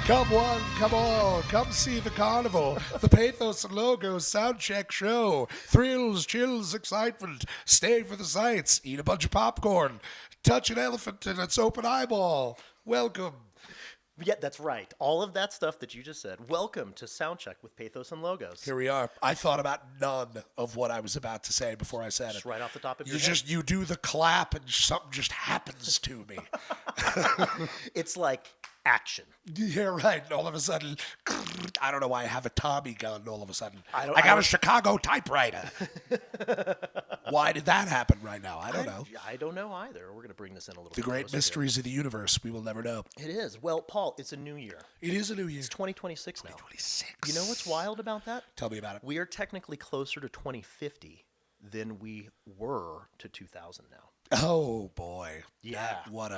Come one, come all, come see the carnival, the Pathos Logos Soundcheck show. Thrills, chills, excitement. Stay for the sights, eat a bunch of popcorn, touch an elephant in its open eyeball. Welcome. Yeah, that's right. All of that stuff that you just said. Welcome to Soundcheck with Pathos and Logos. Here we are. I thought about none of what I was about to say before I said Just it. right off the top of your head. You do the clap and something just happens to me. It's like action. Yeah, right. And all of a sudden, I don't know why I have a Tommy gun all of a sudden. I got a Chicago typewriter. Why did that happen right now? I don't know. I don't know either. We're going to bring this in a little bit. The great mysteries of the universe. We will never know. It is. Well, Paul, it's a new year. It is a new year. It's 2026 now. 2026. You know what's wild about that? Tell me about it. We are technically closer to 2050 than we were to 2000 now. Oh, boy. Yeah. What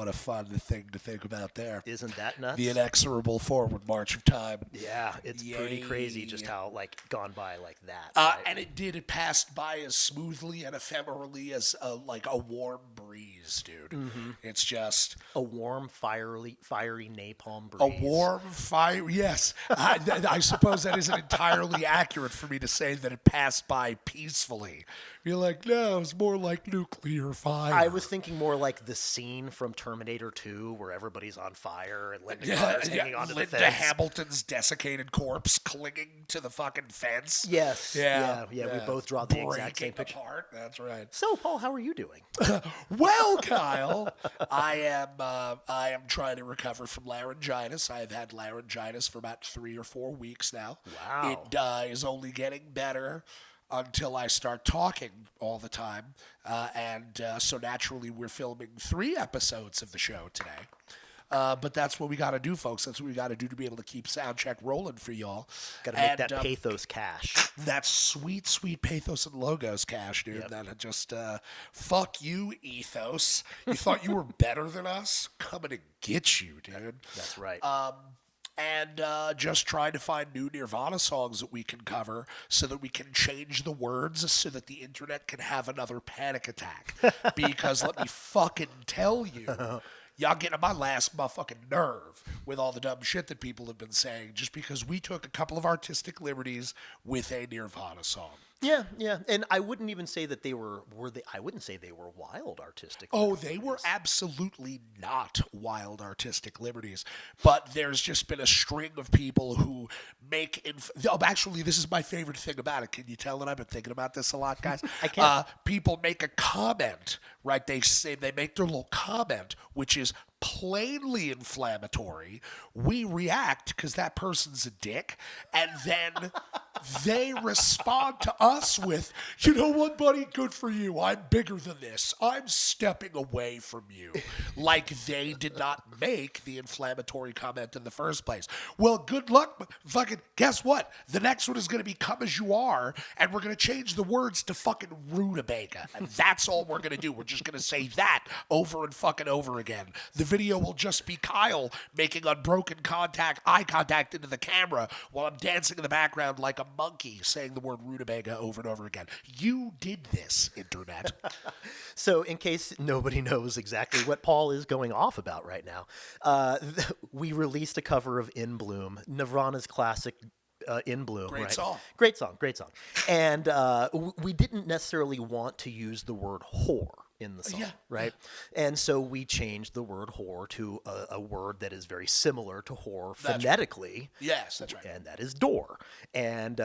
a fun thing to think about there. Isn't that nuts? The inexorable forward march of time. Yeah, it's pretty crazy just how, gone by like that. Right? Right? And it passed by as smoothly and ephemerally as a warm breeze, dude. Mm-hmm. It's just a warm, fiery napalm breeze. A warm fire, yes. I suppose that isn't entirely accurate for me to say that it passed by peacefully. You're like, no, it's more like nuclear fire. I was thinking more like the scene from Terminator 2 where everybody's on fire and Linda Carter's hanging onto the fence. Linda Hamilton's desiccated corpse clinging to the fucking fence. Yes. Yeah. We both draw the exact same picture. Apart. That's right. So, Paul, how are you doing? Well, Kyle, I am trying to recover from laryngitis. I've had laryngitis for about 3 or 4 weeks now. Wow. It is only getting better until I start talking all the time. So naturally we're filming 3 episodes of the show today. But that's what we got to do, folks. That's what we got to do to be able to keep Soundcheck rolling for y'all. Got to make that Pathos cash. That sweet, sweet Pathos and Logos cash, dude. Yep. That just, fuck you, Ethos. You thought you were better than us? Coming to get you, dude. That's right. And just trying to find new Nirvana songs that we can cover so that we can change the words so that the internet can have another panic attack. Because let me fucking tell you, y'all getting on my last motherfucking nerve with all the dumb shit that people have been saying just because we took a couple of artistic liberties with a Nirvana song. Yeah, and I wouldn't even say that they were they. I wouldn't say they were wild artistic. Oh, they were absolutely not wild artistic liberties. But there's just been a string of people who make. Actually, this is my favorite thing about it. Can you tell that I've been thinking about this a lot, guys? I can. People make a comment, right? They make their little comment, which is plainly inflammatory. We react because that person's a dick, and then they respond to us with, you know what, buddy, good for you. I'm bigger than this. I'm stepping away from you. Like they did not make the inflammatory comment in the first place. Well, good luck. Fucking guess what? The next one is going to be Come As You Are, and we're going to change the words to fucking rutabaga. And that's all we're going to do. We're just going to say that over and fucking over again. The video will just be Kyle making unbroken eye contact into the camera while I'm dancing in the background like a monkey saying the word rutabaga over and over again. You did this, internet. So in case nobody knows exactly what Paul is going off about right now, we released a cover of In Bloom, Nirvana's classic In Bloom. Great right? song. Great song. And we didn't necessarily want to use the word whore in the song, right? And so we changed the word whore to a word that is very similar to whore phonetically. Right. Yes, that's right. And that is door. And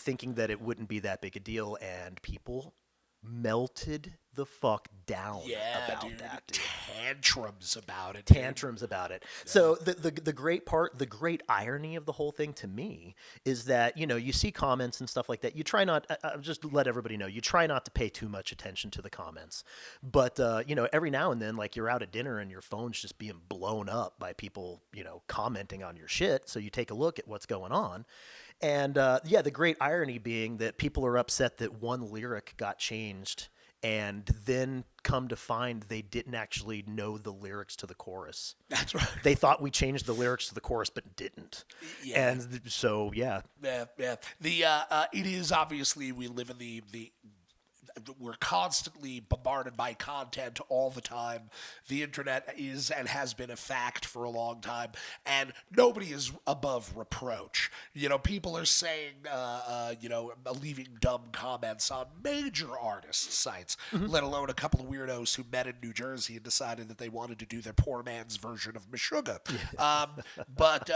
thinking that it wouldn't be that big a deal, and people melted the fuck down about that. Dude. Tantrums about it. Yeah. So the great irony of the whole thing to me is that, you see comments and stuff like that. You try not, just to let everybody know, you try not to pay too much attention to the comments. But, every now and then, like you're out at dinner and your phone's just being blown up by people, commenting on your shit. So you take a look at what's going on. And, the great irony being that people are upset that one lyric got changed and then come to find they didn't actually know the lyrics to the chorus. That's right. They thought we changed the lyrics to the chorus, but didn't. Yeah. And so, yeah. Yeah. It is obviously we live in the we're constantly bombarded by content all the time. The internet is and has been a fact for a long time, and nobody is above reproach. People are saying, leaving dumb comments on major artist sites, let alone a couple of weirdos who met in New Jersey and decided that they wanted to do their poor man's version of Meshuggah.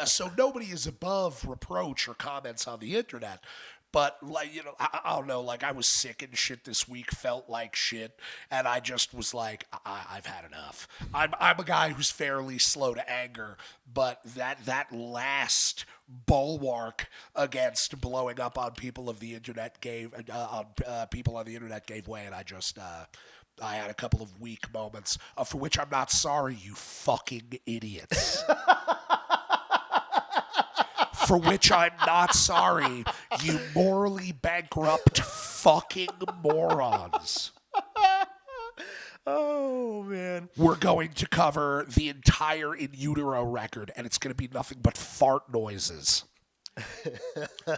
So nobody is above reproach or comments on the internet. But, I don't know, I was sick and shit this week, felt like shit, and I just was like, I've had enough. I'm a guy who's fairly slow to anger, but that last bulwark against blowing up on people of the internet gave way, and I had a couple of weak moments, for which I'm not sorry, you fucking idiots. For which I'm not sorry, you morally bankrupt fucking morons. Oh, man. We're going to cover the entire In Utero record, and it's going to be nothing but fart noises.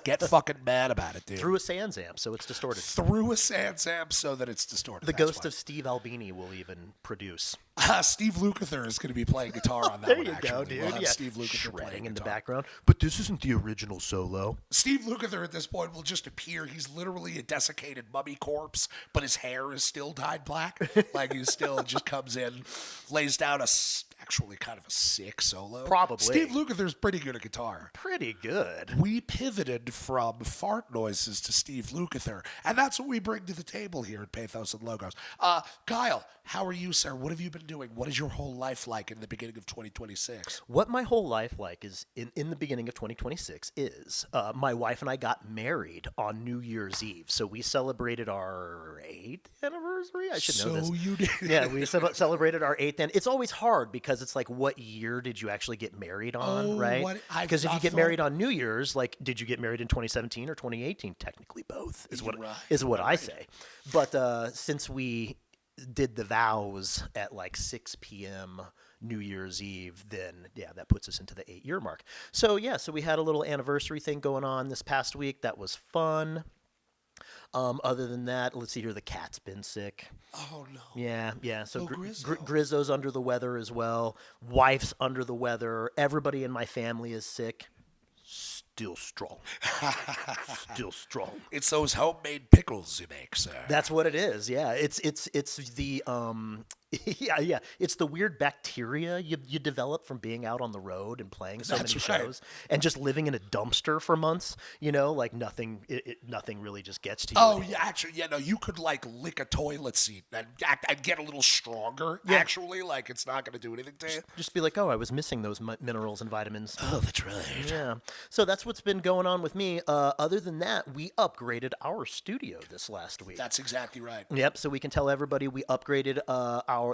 Get fucking mad about it, dude. Through a Sans amp, so it's distorted. Through a Sans amp so that it's distorted. The ghost of Steve Albini will even produce. Steve Lukather is going to be playing guitar on that there one, you actually. go, dude. We'll have Steve Lukather shredding in the guitar. background. But this isn't the original solo. Steve Lukather at this point will just appear. He's literally a desiccated mummy corpse, but his hair is still dyed black. He still just comes in, lays down actually kind of a sick solo. Probably. Steve Lukather's pretty good at guitar. Pretty good. We pivoted from fart noises to Steve Lukather, and that's what we bring to the table here at Pathos and Logos. Kyle, how are you, sir? What have you been doing? What is your whole life like in the beginning of 2026? What my whole life like is in the beginning of 2026 is my wife and I got married on New Year's Eve. So we celebrated our 8th anniversary. I should know this. So you did. Yeah, we celebrated our 8th. And it's always hard because it's like, what year did you actually get married on, right? Because if you get married on New Year's, did you get married in 2017 or 2018? Technically both is what I say. But since we did the vows at 6 p.m. New Year's Eve, then that puts us into the 8-year mark. So we had a little anniversary thing going on this past week. That was fun. Other than that, let's see here. The cat's been sick. Oh no. Yeah. So Grizzo. Grizzo's under the weather as well. Wife's under the weather. Everybody in my family is sick. Still strong. Still strong. It's those homemade pickles you make, sir. That's what it is. Yeah. It's the it's the weird bacteria you develop from being out on the road and playing so many shows and just living in a dumpster for months. Nothing really just gets to you. Oh yeah, actually, no, you could lick a toilet seat and get a little stronger. Yeah. Actually, it's not going to do anything to you. Just be like, oh, I was missing those minerals and vitamins. Oh, that's right. Yeah. So that's what's been going on with me. Other than that, we upgraded our studio this last week. That's exactly right. Yep. So we can tell everybody we upgraded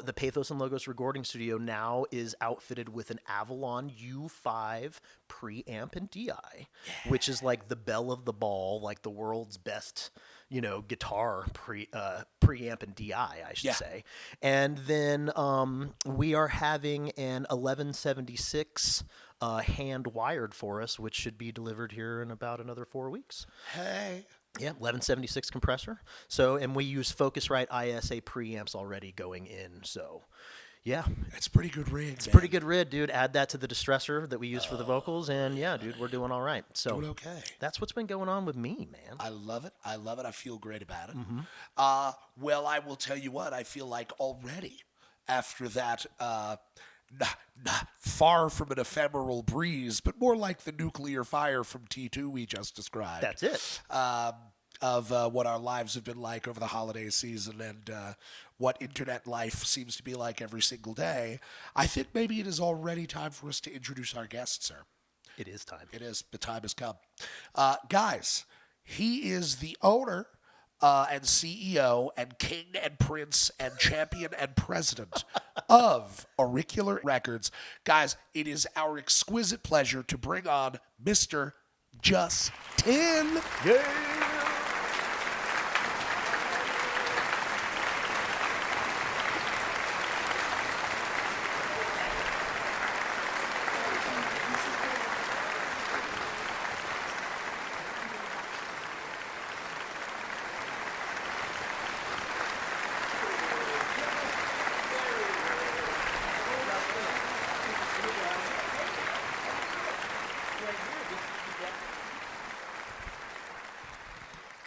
the Pathos and Logos recording studio now is outfitted with an Avalon U5 preamp and DI, which is the belle of the ball, the world's best, guitar preamp and DI, I should say. And then we are having an 1176 hand wired for us, which should be delivered here in about another 4 weeks. Hey. Yeah, 1176 compressor. So, and we use Focusrite ISA preamps already going in. So, yeah. It's pretty good rig. It's pretty good rig, dude. Add that to the distressor that we use for the vocals, and dude, we're doing all right. So, doing okay. That's what's been going on with me, man. I love it. I feel great about it. Mm-hmm. Well, I will tell you what. I feel like already after that. Far from an ephemeral breeze, but more like the nuclear fire from T2 we just described. That's it. Of what our lives have been like over the holiday season and what internet life seems to be like every single day. I think maybe it is already time for us to introduce our guest, sir. It is time. It is. The time has come. Guys, he is the owner and CEO and king and prince and champion and president of Auricular Records. Guys, it is our exquisite pleasure to bring on Mr. Justin. Yeah.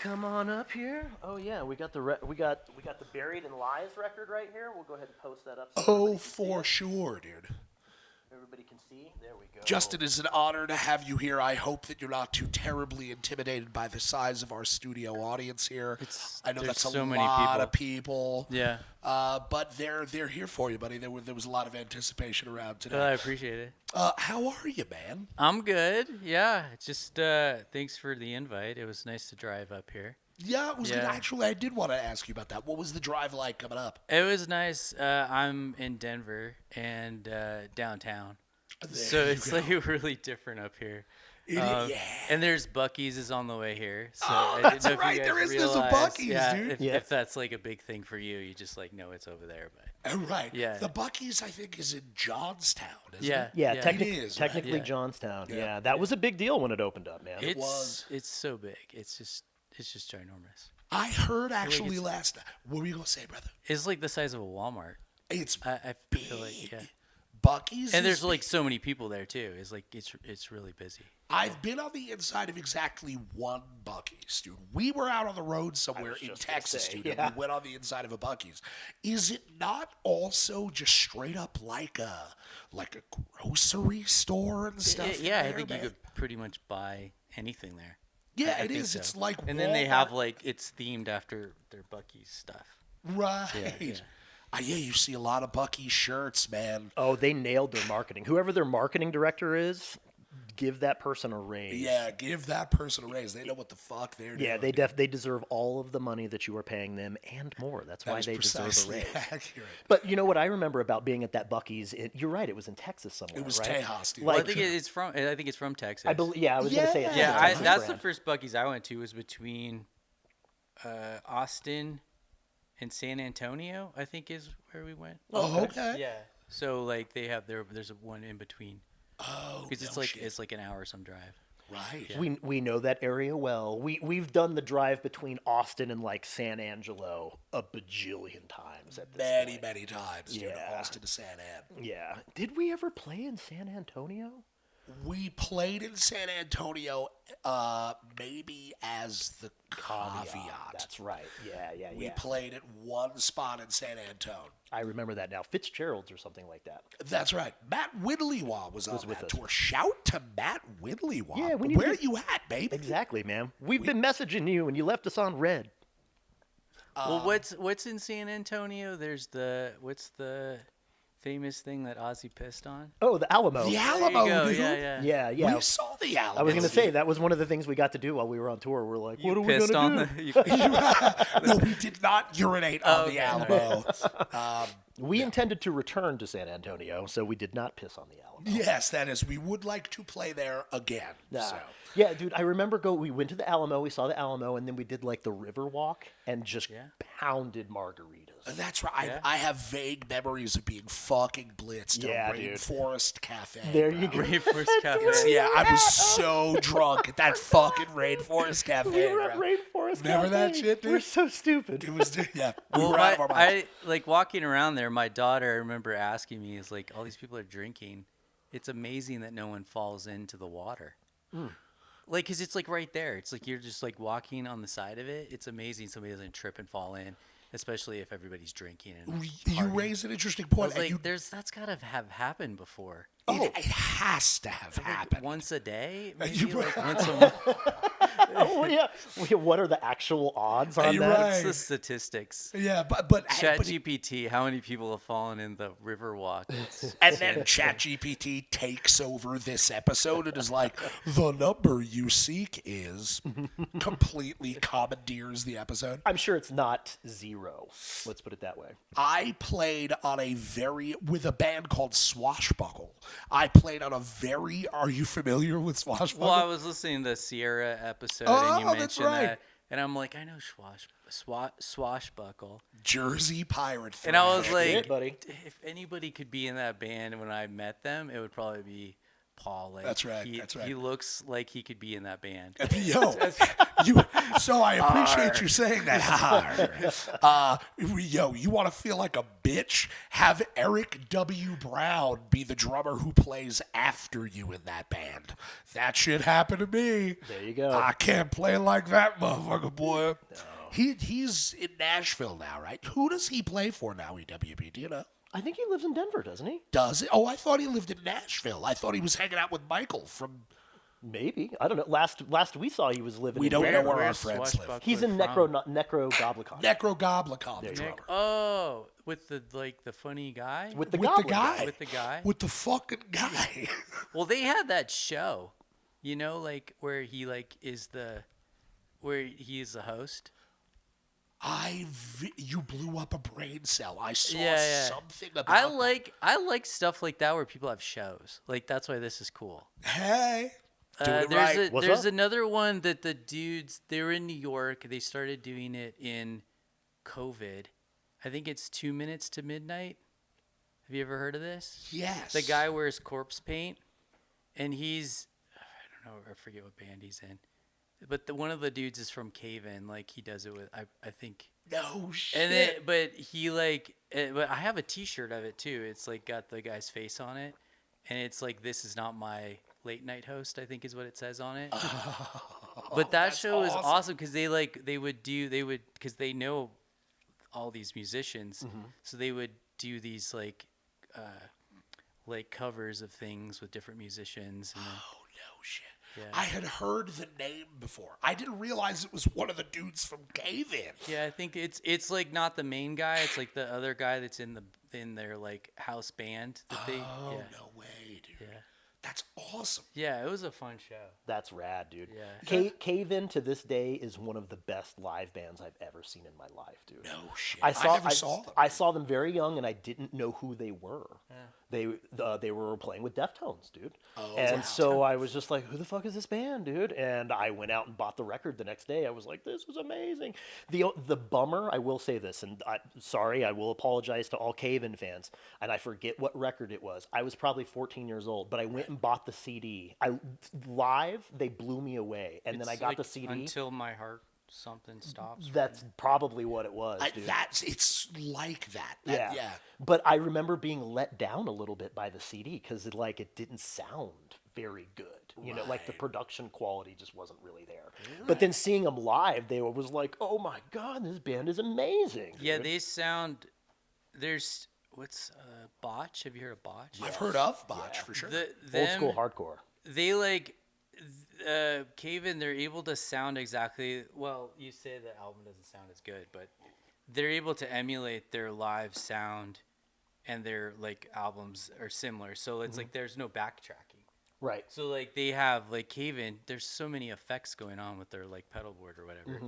Come on up here. Oh yeah, we got the we got the Buried in Lies record right here. We'll go ahead and post that up. So Oh, for sure, dude. everybody can see. There we go. Justin, it's an honor to have you here. I hope that you're not too terribly intimidated by the size of our studio audience here. I know that's a lot of people. Yeah. But they're here for you, buddy. There was a lot of anticipation around today. Well, I appreciate it. How are you, man? I'm good. Yeah. Just thanks for the invite. It was nice to drive up here. Yeah, it was good. Actually, I did want to ask you about that. What was the drive like coming up? It was nice. I'm in Denver and downtown. So it's like really different up here. And there's Buc-ee's is on the way here. So that's right. There's a Buc-ee's, dude. If that's like a big thing for you, you just like know it's over there. But right. Yeah. The Buc-ee's, I think, is in Johnstown, isn't yeah. it? Yeah, it is, technically right? Johnstown. Yeah, that was a big deal when it opened up, man. It's so big. It's just ginormous. I heard actually last night. What were you gonna say, brother? It's like the size of a Walmart. It's I feel like Buc-ee's, and there's like so many people there too. It's like it's really busy. I've been on the inside of exactly one Buc-ee's, dude. We were out on the road somewhere in Texas, dude, and we went on the inside of a Buc-ee's. Is it not also just straight up like a grocery store and stuff? I think you could pretty much buy anything there. Yeah, I it think is. so. It's like and then they have like it's themed after their Buc-ee's stuff. Right. Yeah. Yeah, you see a lot of Buc-ee's shirts, man. Oh, they nailed their marketing. Whoever their marketing director is, give that person a raise. Yeah, give that person a raise. They know what the fuck they're doing. Yeah, they deserve all of the money that you are paying them and more. That's why they deserve a raise. Accurate. But you know what I remember about being at that Buc-ee's? You're right. It was in Texas somewhere. It was right? Tejas, dude. Well, I think it's from Texas. I believe. Yeah, I was gonna say it's Yeah, Texas that's brand. the first Buc-ee's I went to was between Austin and San Antonio. I think is where we went. Oh, okay. Yeah. So like they have there's one in between. Oh, because it's like an hour some drive. Right. Yeah. We know that area well. We've done the drive between Austin and like San Angelo a bajillion times at this point. Many times, dude. Yeah. Austin to San An. Yeah. Did we ever play in San Antonio? We played in San Antonio, maybe as the caveat. That's right. Yeah. We played at one spot in San Antone. I remember that now. Fitzgerald's or something like that. That's right. Matt Whitleywa was on with that us. tour. Shout to Matt Whitleywa. Yeah, where you at, baby? Exactly, man. We've been messaging you, and you left us on red. Well, what's in San Antonio? There's what's the famous thing that Ozzy pissed on? Oh, the Alamo. The Alamo, dude. Yeah. Yeah. We saw the Alamo. I was going to say, that was one of the things we got to do while we were on tour. We're like, what are we going to do? No, we did not urinate on the Alamo. We intended to return to San Antonio, so we did not piss on the Alamo. Yes, that is. We would like to play there again. So. Yeah, dude, I remember we went to the Alamo, we saw the Alamo, and then we did like the river walk and just pounded margaritas. That's right. I have vague memories of being fucking blitzed at Rainforest Cafe. There you go. Rainforest Cafe. Yeah, I was so drunk at that fucking Rainforest Cafe. We were at Rainforest Remember Cafe. that shit, dude? We're so stupid. It was, yeah. Well, I like walking around there. My daughter, I remember asking me, "Is like all these people are drinking? It's amazing that no one falls into the water." Like, cause it's like right there. It's like you're just like walking on the side of it. It's amazing somebody doesn't trip and fall in, especially if everybody's drinking. And you raise an interesting point. I was like, that's gotta have happened before. It has to have happened. Once a day, maybe like once a month. Oh, yeah. What are the actual odds on that? What's the statistics? Yeah, but ChatGPT, how many people have fallen in the river walk? And then ChatGPT takes over this episode and is like, the number you seek is completely commandeers the episode. I'm sure it's not 0. Let's put it that way. I played on with a band called Swashbuckle. I played on are you familiar with Swashbuckle? Well, I was listening to the Sierra episode and you mentioned that. And I'm like, I know Swashbuckle. Jersey Pirate Thrash. And I was like, buddy. if anybody could be in that band when I met them, it would probably be Paul. Like, That's right, He, that's right. He looks like he could be in that band. Yo, so I appreciate you saying that. Yo, you want to feel like a bitch? Have Eric W. Brown be the drummer who plays after you in that band. That shit happened to me. There you go. I can't play like that motherfucker, boy. No. He's in Nashville now, right? Who does he play for now, EWB? Do you know? I think he lives in Denver, doesn't he? Does it? Oh, I thought he lived in Nashville. I thought he was hanging out with Michael from... Maybe. I don't know. Last we saw, he was living We in don't know where our Where's friends live. Swashbuckler He's in from? Necrogoblicon. Necrogoblicon, the drummer. Oh, with the funny guy? With the With the goblin guy. With the guy? With the fucking guy. Well, they had that show, you know, like where he like is the host. You blew up a brain cell. I saw Yeah. something about I like stuff like that where people have shows. Like that's why this is cool. Hey. Doing it right. What's There's up? another one that the dudes, they were in New York. They started doing it in COVID. I think it's 2 minutes to midnight. Have you ever heard of this? Yes. The guy wears corpse paint, and he's, I don't know, I forget what band he's in. But one of the dudes is from Cave In. Like, he does it with, I think. No shit. And then, but he, like, but I have a T-shirt of it, too. It's, like, got the guy's face on it. And it's, like, this is not my late night host, I think is what it says on it. But that show is awesome because because they know all these musicians. Mm-hmm. So they would do these, like covers of things with different musicians. And then, Oh, no shit. Yeah. I had heard the name before. I didn't realize it was one of the dudes from Cave In. yeah, I think it's like not the main guy. It's like the other guy that's in their like house band that they. Oh, Yeah. no way, dude. Yeah. That's awesome. Yeah, it was a fun show. That's rad, dude. Yeah. Cave In to this day is one of the best live bands I've ever seen in my life, dude. No shit. I never saw them. I saw them very young, and I didn't know who they were. They were playing with Deftones, dude. Oh, and wow. so I was just like, who the fuck is this band, dude? And I went out and bought the record the next day. I was like, this is amazing. The bummer, I will say this, and I will apologize to all Cave In fans, and I forget what record it was. I was probably 14 years old, but I went and bought the CD. Live, they blew me away, and then I It's got like the CD. Until my heart something stops. That's probably what it was, dude. It's like that. Yeah. Yeah. But I remember being let down a little bit by the CD because it didn't sound very good. You know, like the production quality just wasn't really there. Right. But then seeing them live, was like, oh my God, this band is amazing. Yeah, dude. they sound. There's what's Botch? Have you heard of Botch? I've heard of Botch for sure. Old school hardcore. They like Cave In. They're able to sound exactly. Well, you say the album doesn't sound as good, but they're able to emulate their live sound, and their like albums are similar. So it's like there's no backtracking. Right. So like they have like Cave In. There's so many effects going on with their like pedal board or whatever.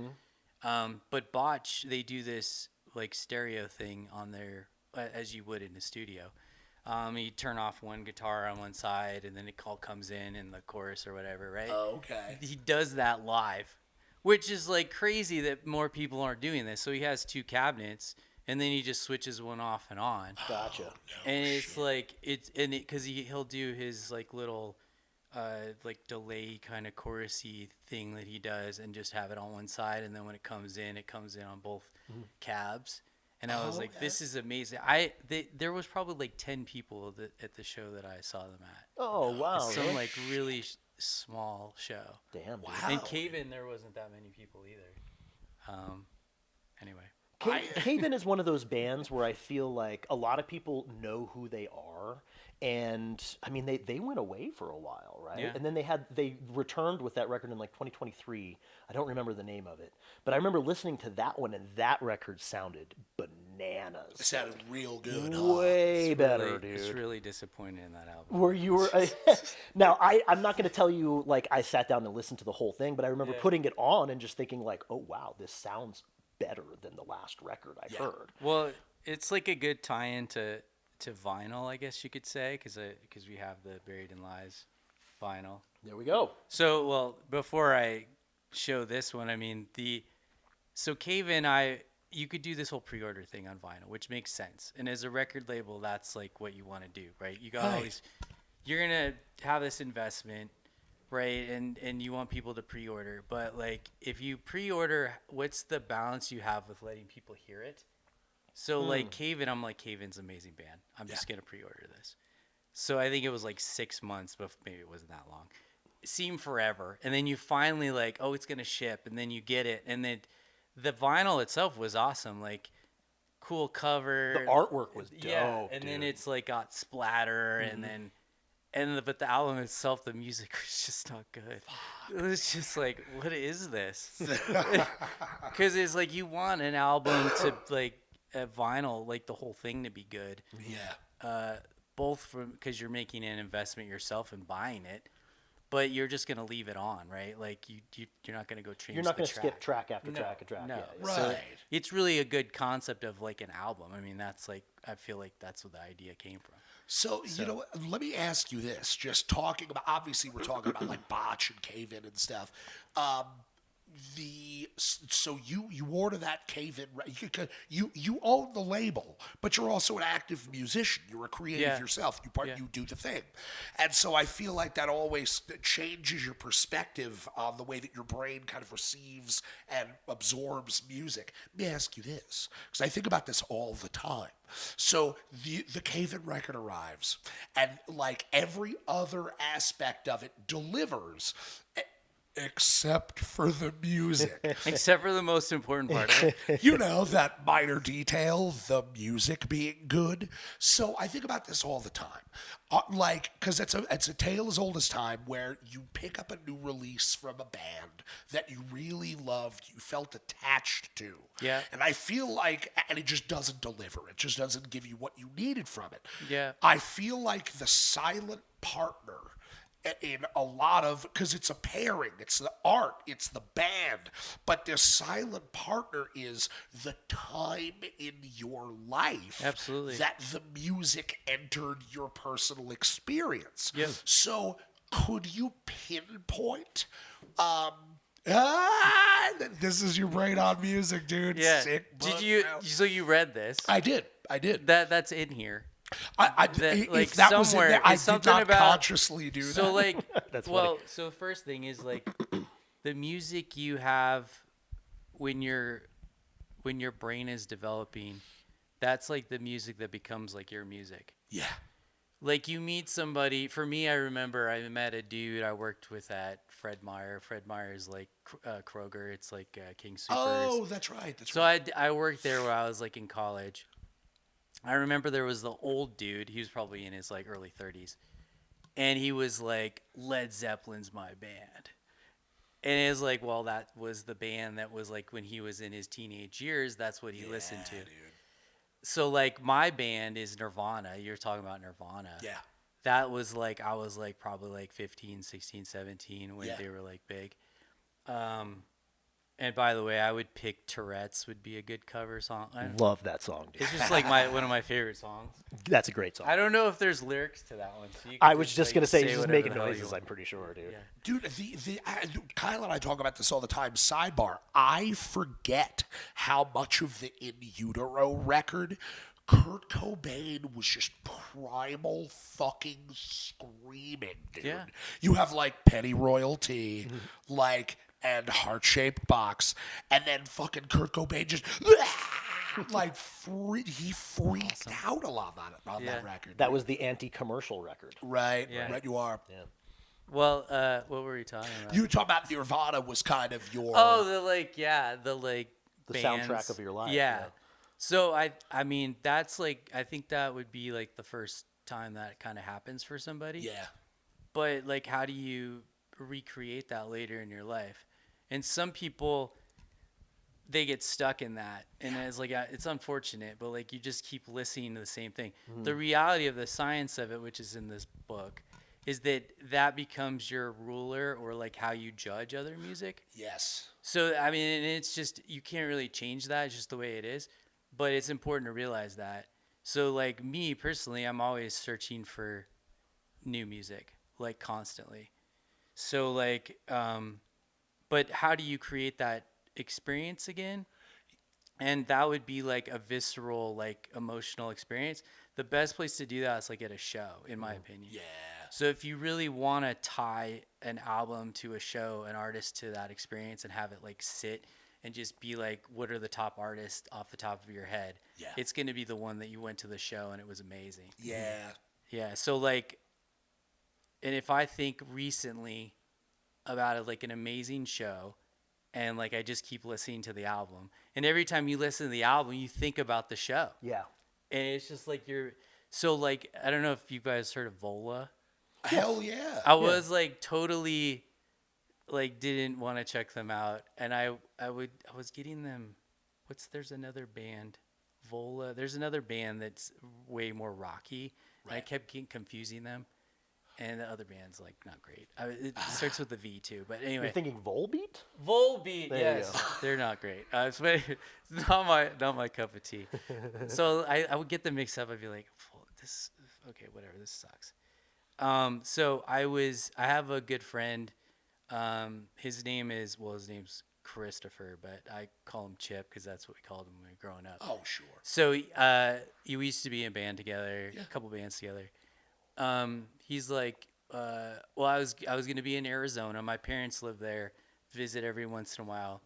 But Botch, they do this like stereo thing on their as you would in a studio. You turn off one guitar on one side, and then it all comes in the chorus or whatever, right? Okay. He does that live, which is like crazy that more people aren't doing this. So he has two cabinets, and then he just switches one off and on. Gotcha. And it's like because he'll do his like little like delay kind of chorusy thing that he does, and just have it on one side, and then when it comes in on both cabs. And I was like, this is amazing. There was probably like 10 people at the show that I saw them at. Oh, wow. It's some really? like really small show. Damn. Wow. And Cave In, there wasn't that many people either. Anyway. Cave In is one of those bands where I feel like a lot of people know who they are. And I mean, they went away for a while, right? Yeah. And then they returned with that record in like 2023. I don't remember the name of it, but I remember listening to that one, and that record sounded bananas. It sounded real good. Way better, dude. It's really disappointed in that album. Where you were now, I'm not going to tell you like I sat down and listened to the whole thing, but I remember putting it on and just thinking like, oh wow, this sounds better than the last record I heard. Well, it's like a good tie-in to vinyl, I guess you could say, because we have the Buried in Lies vinyl. There we go. So, well, before I show this one, I mean so Cave In, you could do this whole pre-order thing on vinyl, which makes sense. And as a record label, that's like what you want to do, right? You got all these, you're gonna have this investment, right? And you want people to pre-order, but like if you pre-order, what's the balance you have with letting people hear it? So like Caven, I'm like, Caven's an amazing band. I'm just gonna pre-order this. So I think it was like 6 months, but maybe it wasn't that long. It seemed forever, and then you finally like, oh, it's gonna ship, and then you get it, and then the vinyl itself was awesome, like cool cover. The artwork was dope. Yeah, and dude. then it's like got splatter, but the album itself, the music was just not good. It was just like, what is this? Because it's like you want an album to like a vinyl, like the whole thing to be good. Yeah. Both from because you're making an investment yourself and buying it, but you're just gonna leave it on, right? Like you're not gonna go change. You're not going going to to skip track after No, track after track. no. Yeah. Right. So it's really a good concept of like an album. I mean, that's like I feel like that's where the idea came from. So, you know, let me ask you this. Just talking about, obviously, we're talking about like Botch and Cave In and stuff. So you order that Cave In, you own the label, but you're also an active musician. You're a creative Yeah. yourself. Yeah. You do the thing, and so I feel like that always changes your perspective on the way that your brain kind of receives and absorbs music. Let me ask you this, because I think about this all the time. So the Cave In record arrives, and like every other aspect of it delivers. Except for the music. Except for the most important part of it. You know, that minor detail, the music being good. So I think about this all the time. Because it's a tale as old as time where you pick up a new release from a band that you really loved, you felt attached to. Yeah. And I feel like, and it just doesn't deliver. It just doesn't give you what you needed from it. Yeah. I feel like the silent partner in a lot of, because it's a pairing, it's the art, it's the band, but the silent partner is the time in your life Absolutely. that the music entered your personal experience. Yep. So could you pinpoint this is your brain on music, dude. Yeah. Sick Did book, you? bro. So you read this? I did. That's in here. If like, that was in somewhere, there, I it's did something not about- consciously do that. So like, That's well, so first thing is like the music you have when your brain is developing. That's like the music that becomes like your music. Yeah. Like you meet somebody. For me, I remember I met a dude I worked with at Fred Meyer. Fred Meyer is like Kroger. It's like King Soopers. Oh, that's right. So I worked there when I was like in college. I remember there was the old dude. He was probably in his like early 30s. And he was like, Led Zeppelin's my band. And it was like, well, that was the band that was like when he was in his teenage years, that's what he listened to. Dude. So like my band is Nirvana. You're talking about Nirvana. Yeah. That was like, I was like probably like 15, 16, 17 when Yeah. they were like big. And by the way, I would pick Tourette's would be a good cover song. Love that song, dude. It's just like one of my favorite songs. That's a great song. I don't know if there's lyrics to that one. So you I can was just like, going to say, say he's just whatever making the hell you noises, want. I'm pretty sure, dude. Yeah. Dude, Kyle and I talk about this all the time. Sidebar, I forget how much of the In Utero record Kurt Cobain was just primal fucking screaming, dude. Yeah. You have like Penny Royalty, like, and Heart-Shaped Box, and then fucking Kurt Cobain just like he freaked out a lot on Yeah. that record. That was the anti-commercial record. Right, Yeah. right, you are. Yeah. Well, what were we talking about? You were talking about Nirvana was kind of your... Oh, the The bands. soundtrack of your life. Yeah. So I mean, that's like I think that would be like the first time that kind of happens for somebody. Yeah. But like, how do you recreate that later in your life? And some people, they get stuck in that, and it's like it's unfortunate, but like you just keep listening to the same thing. The reality of the science of it, which is in this book, is that becomes your ruler or like how you judge other music. Yes. So I mean, and it's just you can't really change that. It's just the way it is. But it's important to realize that. So like me personally, I'm always searching for new music, like constantly. So like, but how do you create that experience again? And that would be like a visceral, like emotional experience. The best place to do that is like at a show, in my opinion. Yeah. So if you really want to tie an album to a show, an artist to that experience, and have it like sit and just be like, what are the top artists off the top of your head? Yeah. It's going to be the one that you went to the show and it was amazing. Yeah. Yeah. So like, and if I think recently about it, like an amazing show, and like I just keep listening to the album, and every time you listen to the album, you think about the show. Yeah. And it's just like so like, I don't know if you guys heard of Vola. Hell yeah. I was like totally like didn't want to check them out, and I was getting them. There's another band, Vola. There's another band that's way more rocky. Right. And I kept confusing them, and the other band's like not great. It starts with a V too, but anyway. You're thinking Volbeat? Volbeat, There yes, they're not great. It's not my cup of tea. So I would get them mixed up. I'd be like, okay, whatever, this sucks. So I have a good friend. His name's Christopher, but I call him Chip because that's what we called him when we were growing up. Oh, sure. So we used to be in a band together, a couple bands together. He's like, I was gonna be in Arizona. My parents live there, visit every once in a while.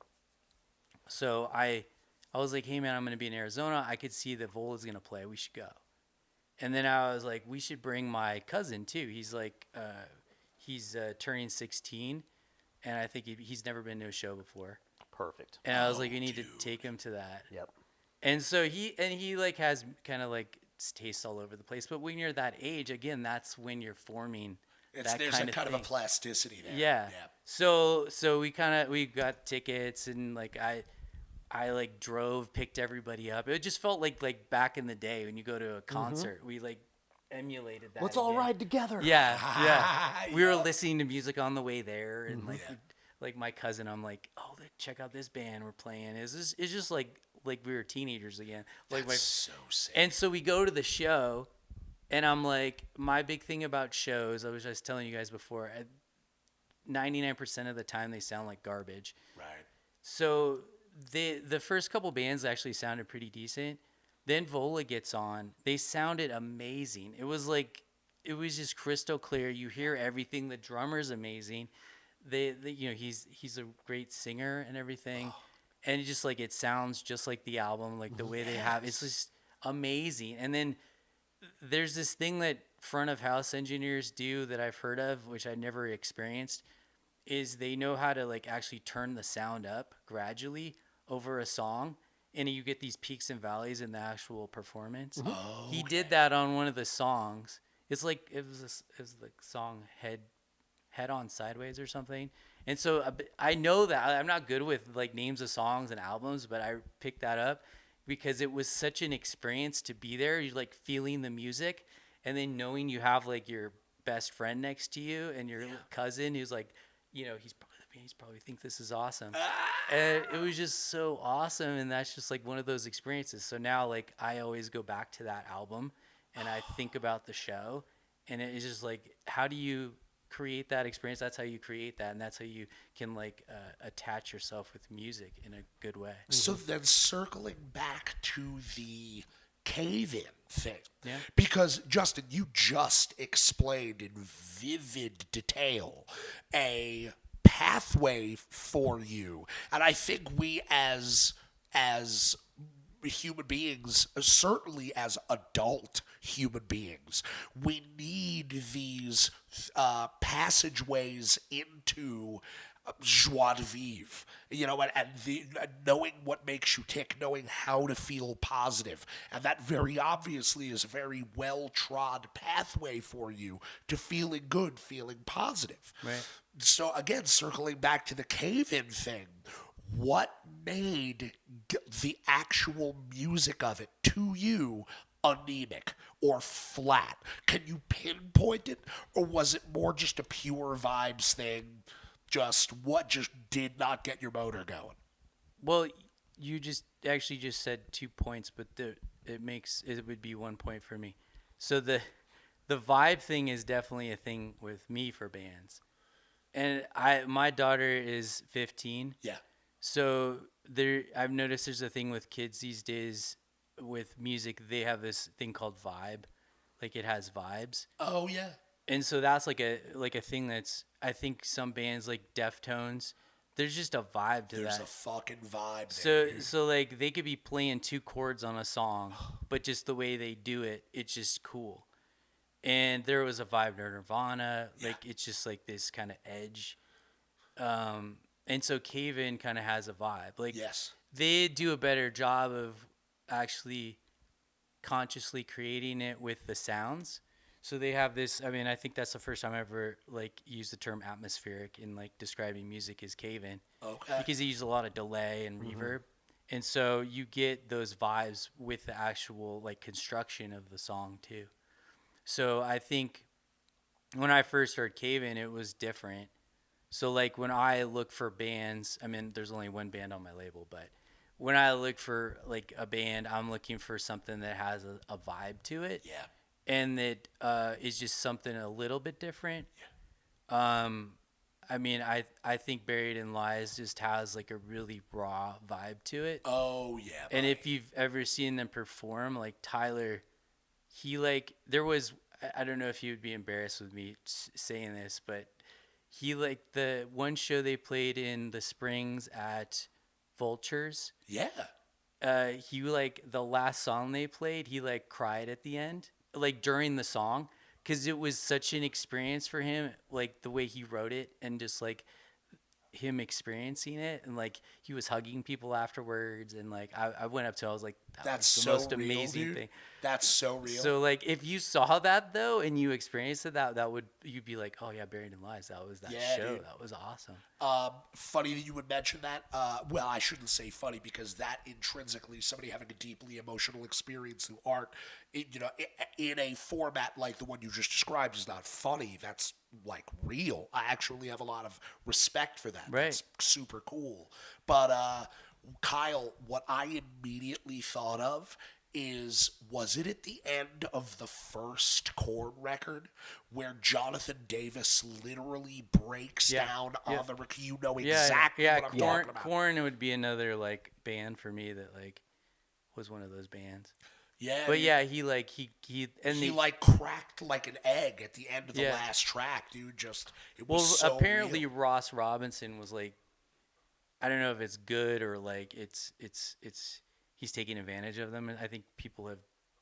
So I was like, hey man, I'm gonna be in Arizona. I could see that Vola's gonna play. We should go. And then I was like, we should bring my cousin too. He's like, he's turning 16, and I think he's never been to a show before. Perfect. And I was like, we need to take him to that. Yep. And so he like has kind of like taste all over the place. But when you're that age, again, that's when you're forming There's kind of a plasticity there. Yeah. So we got tickets, and like I like drove, picked everybody up. It just felt like back in the day when you go to a concert, we like emulated that. Let's all again. ride together. Yeah, yeah. We were listening to music on the way there, and like my cousin, I'm like, oh, check out this band we're playing. It's just like we were teenagers again. Like That's so sick. And so we go to the show, and I'm like, my big thing about shows, I was telling you guys before, 99% of the time they sound like garbage. Right. So the first couple bands actually sounded pretty decent. Then Vola gets on. They sounded amazing. It was just crystal clear. You hear everything. The drummer's amazing. He's a great singer and everything. And just like it sounds just like the album, like the way they have it's just amazing. And then there's this thing that front of house engineers do that I've heard of, which I never experienced, is they know how to like actually turn the sound up gradually over a song, and you get these peaks and valleys in the actual performance. Oh, He did that on one of the songs. It's like it was the song Head On Sideways or something. And so I know that I'm not good with like names of songs and albums, but I picked that up because it was such an experience to be there. You're like feeling the music, and then knowing you have like your best friend next to you and your cousin who's like, he's probably think this is awesome. And it was just so awesome. And that's just like one of those experiences. So now like I always go back to that album and I think about the show, and it's just like, how do you create that experience? That's how you create that. And that's how you can like attach yourself with music in a good way. So then circling back to the cave-in thing. Yeah. Because, Justin, you just explained in vivid detail a pathway for you. And I think we as human beings, certainly as adult human beings, we need these passageways into joie de vivre, and knowing what makes you tick, knowing how to feel positive. And that very obviously is a very well-trod pathway for you to feeling good, feeling positive. Right. So again, circling back to the cave-in thing, what made the actual music of it to you anemic or flat? Can you pinpoint it, or was it more just a pure vibes thing? What did not get your motor going? Well, you just said 2 points, but it would be 1 point for me. So the vibe thing is definitely a thing with me for bands. And my daughter is 15. Yeah. So I've noticed there's a thing with kids these days with music. They have this thing called vibe, like it has vibes. Oh yeah. And so that's like a thing that's, I think some bands like Deftones, there's just a vibe to There's that. a fucking vibe So there. so like they could be playing 2 chords on a song, but just the way they do it, it's just cool. And there was a vibe to Nirvana, like it's just like this kind of edge. And so Cave In kind of has a vibe. Like Yes. they do a better job of actually consciously creating it with the sounds. So they have this, I mean, I think that's the first time I ever like used the term atmospheric in like describing music as Cave In. Okay. Because they use a lot of delay and reverb. And so you get those vibes with the actual like construction of the song too. So I think when I first heard Cave In, it was different. So like when I look for bands, I mean, there's only one band on my label, but when I look for like a band, I'm looking for something that has a vibe to it. Yeah. And that is just something a little bit different. I mean, I think Buried in Lies just has like a really raw vibe to it. Oh yeah. And buddy. if you've ever seen them perform, like Tyler, he like, there was, I don't know if he would be embarrassed with me saying this, but he like the one show they played in the Springs at Vultures, Yeah. he like the last song they played, he like cried at the end, like during the song, because it was such an experience for him, like the way he wrote it and just like him experiencing it, and like he was hugging people afterwards, and like I went up to him, I was like, That's was the so most real, amazing dude. thing. That's so real. So like if you saw that though and you experienced it, that would, you'd be like, oh yeah, Buried in Lies, that was that Yeah, show, dude. that was awesome. Funny that you would mention that. Well, I shouldn't say funny because that intrinsically, somebody having a deeply emotional experience through art, in a format like the one you just described is not funny. That's like real. I actually have a lot of respect for that. Right. That's super cool. But Kyle, what I immediately thought of was it at the end of the first Korn record where Jonathan Davis literally breaks down on the record? You know exactly what I'm talking about. Korn would be another like band for me that like was one of those bands. Yeah, But dude. yeah, he like he He like cracked like an egg at the end of the Yeah. last track, dude. Just it well, was so apparently real. Ross Robinson was like, I don't know if it's good or like it's he's taking advantage of them. And I think people have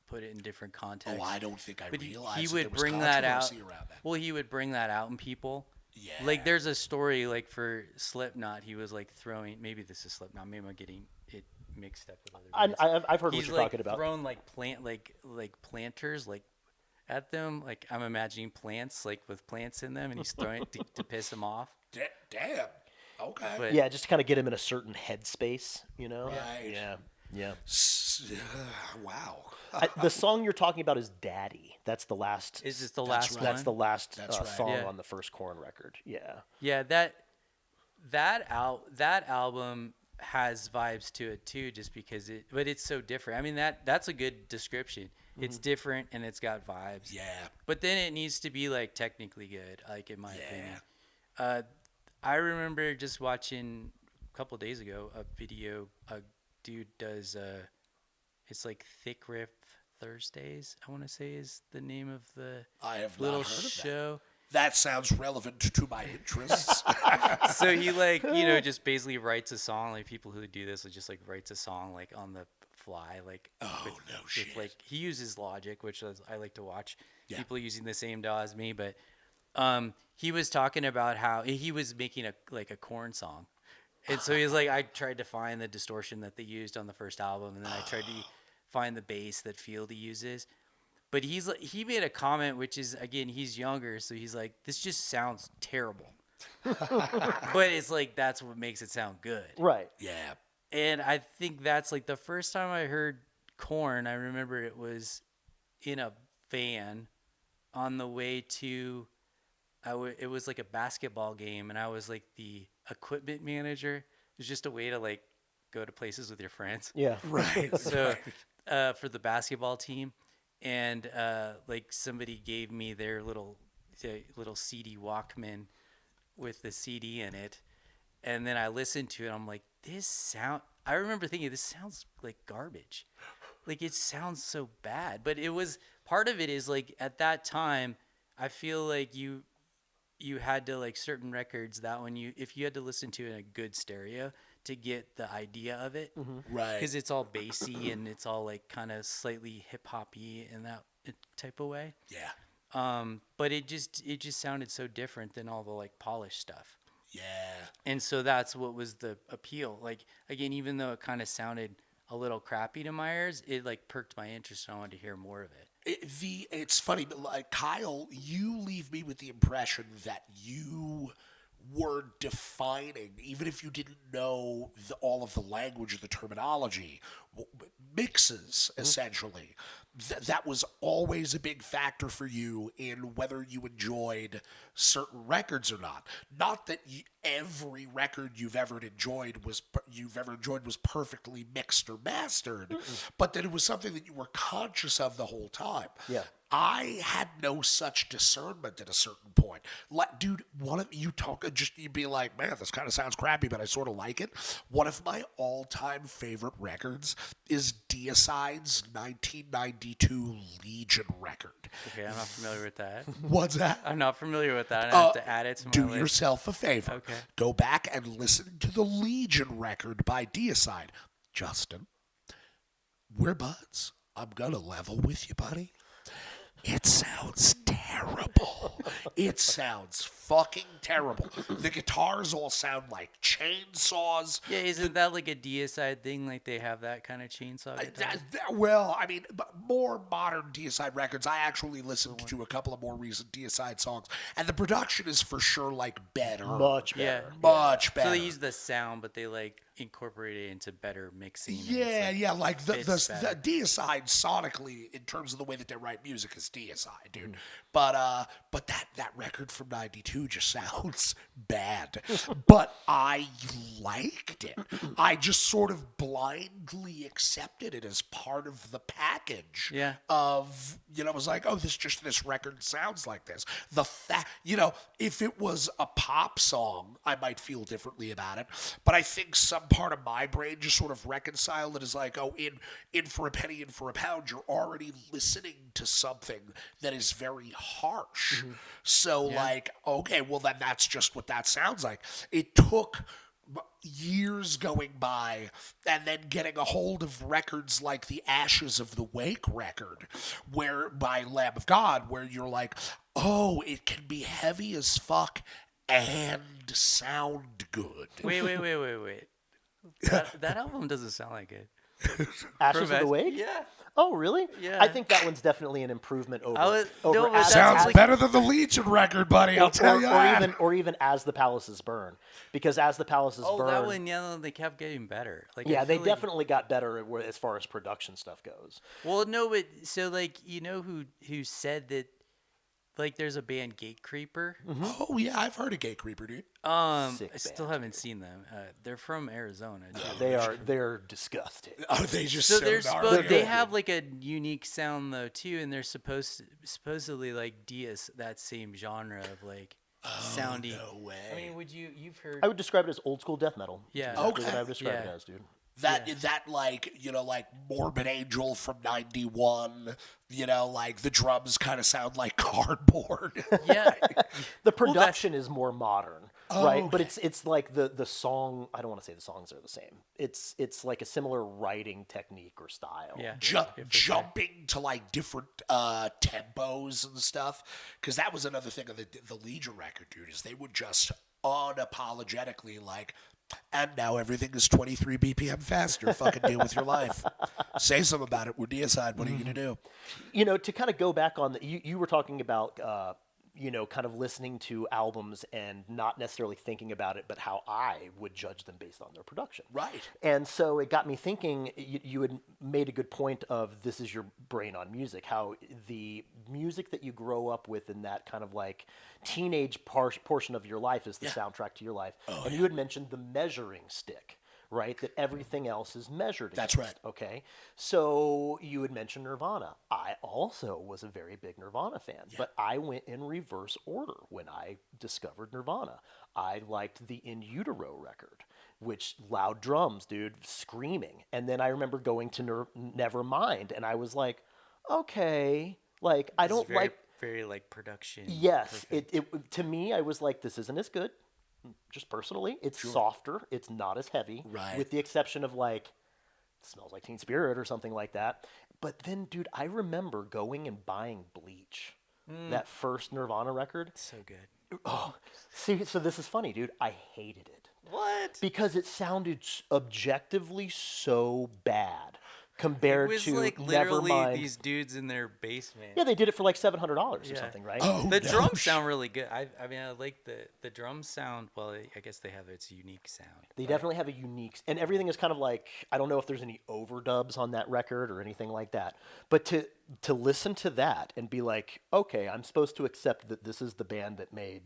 put it in different contexts. Oh, I don't think I But realized he that would there was bring that out. controversy around that. Well, he would bring that out in people. Yeah. Like there's a story like for Slipknot, he was like throwing. Maybe this is Slipknot. Maybe I'm getting it mixed up with other bands. I've heard what He's you're like talking about. throwing like planters like at them. Like I'm imagining plants like with plants in them, and he's throwing it to piss them off. Damn. Okay. But Yeah, just to kind of get him in a certain headspace, you know? Right. Yeah. Wow. The song you're talking about is Daddy. That's the last. is this the That's last right. one? That's the last That's right. song Yeah. on the first Korn record. Yeah. Yeah, that album has vibes to it too, just because but it's so different. I mean that's a good description. It's different and it's got vibes. Yeah. But then it needs to be like technically good, like in my opinion. I remember just watching a couple days ago a video. A dude does it's like Thick Riff Thursdays, I want to say is the name of the I have little not heard of that. show. That sounds relevant to my interests. So he like just basically writes a song. Like people who do this, just like writes a song like on the fly, like shit. like he uses Logic, which I like to watch people using the same DAW as me. But he was talking about how he was making a Korn song, and so he's like, I tried to find the distortion that they used on the first album, and then I tried to find the bass that Fieldy uses. But he made a comment, which is, again, he's younger, so he's like, this just sounds terrible. But it's like, that's what makes it sound good. Right. Yeah. And I think that's like the first time I heard Korn, I remember it was in a van on the way to, it was like a basketball game, and I was like the equipment manager. It was just a way to like go to places with your friends. Yeah. Right. So for the basketball team. And like somebody gave me their little CD Walkman with the CD in it, and then I listened to it. I'm like, I remember thinking, this sounds like garbage. Like it sounds so bad. But it was, part of it is like at that time, I feel like you had to like certain records that when if you had to listen to it in a good stereo to get the idea of it, Right. because it's all bassy and it's all like kind of slightly hip hoppy in that type of way. Yeah. But it just sounded so different than all the like polished stuff. Yeah. And so that's what was the appeal. Like again, even though it kind of sounded a little crappy to my ears, it like perked my interest and I wanted to hear more of it. It's funny, but like Kyle, you leave me with the impression that you were defining, even if you didn't know all of the language or the terminology, mixes essentially. That was always a big factor for you in whether you enjoyed certain records or not. Not that every record you've ever enjoyed was perfectly mixed or mastered, but that it was something that you were conscious of the whole time. Yeah. I had no such discernment at a certain point. Like, dude, one of you you'd be like, man, this kind of sounds crappy, but I sort of like it. One of my all-time favorite records is Deicide's 1992 Legion record. Okay, I'm not familiar with that. What's that? I'm not familiar with that. I have to add it to my Do list. yourself a favor. Okay. Go back and listen to the Legion record by Deicide. Justin, we're buds. I'm gonna level with you, buddy. It sounds terrible. It sounds fucking terrible. The guitars all sound like chainsaws. Yeah, isn't that like a Deicide thing? Like they have that kind of chainsaw guitar? Well, I mean, more modern Deicide records. I actually listened to a couple of more recent Deicide songs, and the production is for sure like better. Much Yeah. better. Much better. So they use the sound, but they like incorporate it into better mixing. and it's, Yeah, like, yeah, like the fits better. Deicide sonically, in terms of the way that they write music, is Deicide, dude. Mm. But that record from '92 just sounds bad. But I liked it. I just sort of blindly accepted it as part of the package. Yeah. Of it was like, oh, this record sounds like this. The fact, if it was a pop song, I might feel differently about it. But I think some part of my brain just sort of reconciled it as like, oh, in for a penny, in for a pound, you're already listening to something that is very harsh. So like, okay, well then that's just what that sounds like. It took years going by and then getting a hold of records like the Ashes of the Wake record where by Lamb of God, where you're like, oh, it can be heavy as fuck and sound good. Wait. That album doesn't sound like it. Ashes of the Wake? Yeah. Oh, really? Yeah. I think that one's definitely an improvement over. No, over but As- Sounds As- better than the Legion record, buddy. I'll tell you that. or even As the Palaces Burn, because As the Palaces Oh, Burn. that one, yeah, they kept getting better. Like, Yeah, I they feel like- definitely got better as far as production stuff goes. Well, no, but so like who said that? Like, there's a band Gatecreeper. Oh yeah, I've heard of Gate Creeper, dude. Sick I still band. haven't seen them. They're from Arizona. Too. They're disgusting. Oh, they just So so they're gnarly. they have like a unique sound though too, and they're supposedly like that same genre of like soundy. No way. I mean, you've heard? I would describe it as old school death metal. Yeah. Exactly Okay. what I would describe it Yeah. as, dude. That like like Morbid Angel from '91. Like the drums kind of sound like cardboard. Yeah. The production is more modern, right? But okay. it's like the song. I don't want to say the songs are the same. It's like a similar writing technique or style. Yeah. Jumping to like different tempos and stuff, because that was another thing of the Legion record, dude. Is they would just unapologetically like. And now everything is 23 BPM faster. Fucking deal with your life. Say something about it. We're Deicide. What are you going to do? To kind of go back on you were talking about kind of listening to albums and not necessarily thinking about it, but how I would judge them based on their production. Right. And so it got me thinking, you had made a good point of this is your brain on music, how the music that you grow up with in that kind of like teenage portion of your life is the soundtrack to your life. And you had mentioned the measuring stick, right? That everything else is measured against. That's right. Okay. So you had mentioned Nirvana. I also was a very big Nirvana fan, but I went in reverse order when I discovered Nirvana. I liked the In Utero record, which loud drums, dude, screaming. And then I remember going to Nevermind, and I was like, okay, like I don't like very like production. Yes, perfect. it to me, I was like, this isn't as good. Just personally, it's softer. It's not as heavy, Right. with the exception of like, Smells Like Teen Spirit or something like that. But then, dude, I remember going and buying Bleach, that first Nirvana record. So good. Oh, see, so this is funny, dude. I hated it What? because it sounded objectively so bad It compared was to like literally Nevermind. these dudes in their basement. Yeah, they did it for like $700 or Yeah. something, right? Oh, The no drums sound really good. I mean, I like the drums sound. Well, I guess they have its unique sound. They but- definitely have a unique, and everything is kind of like, I don't know if there's any overdubs on that record or anything like that. But to listen to that and be like, okay, I'm supposed to accept that this is the band that made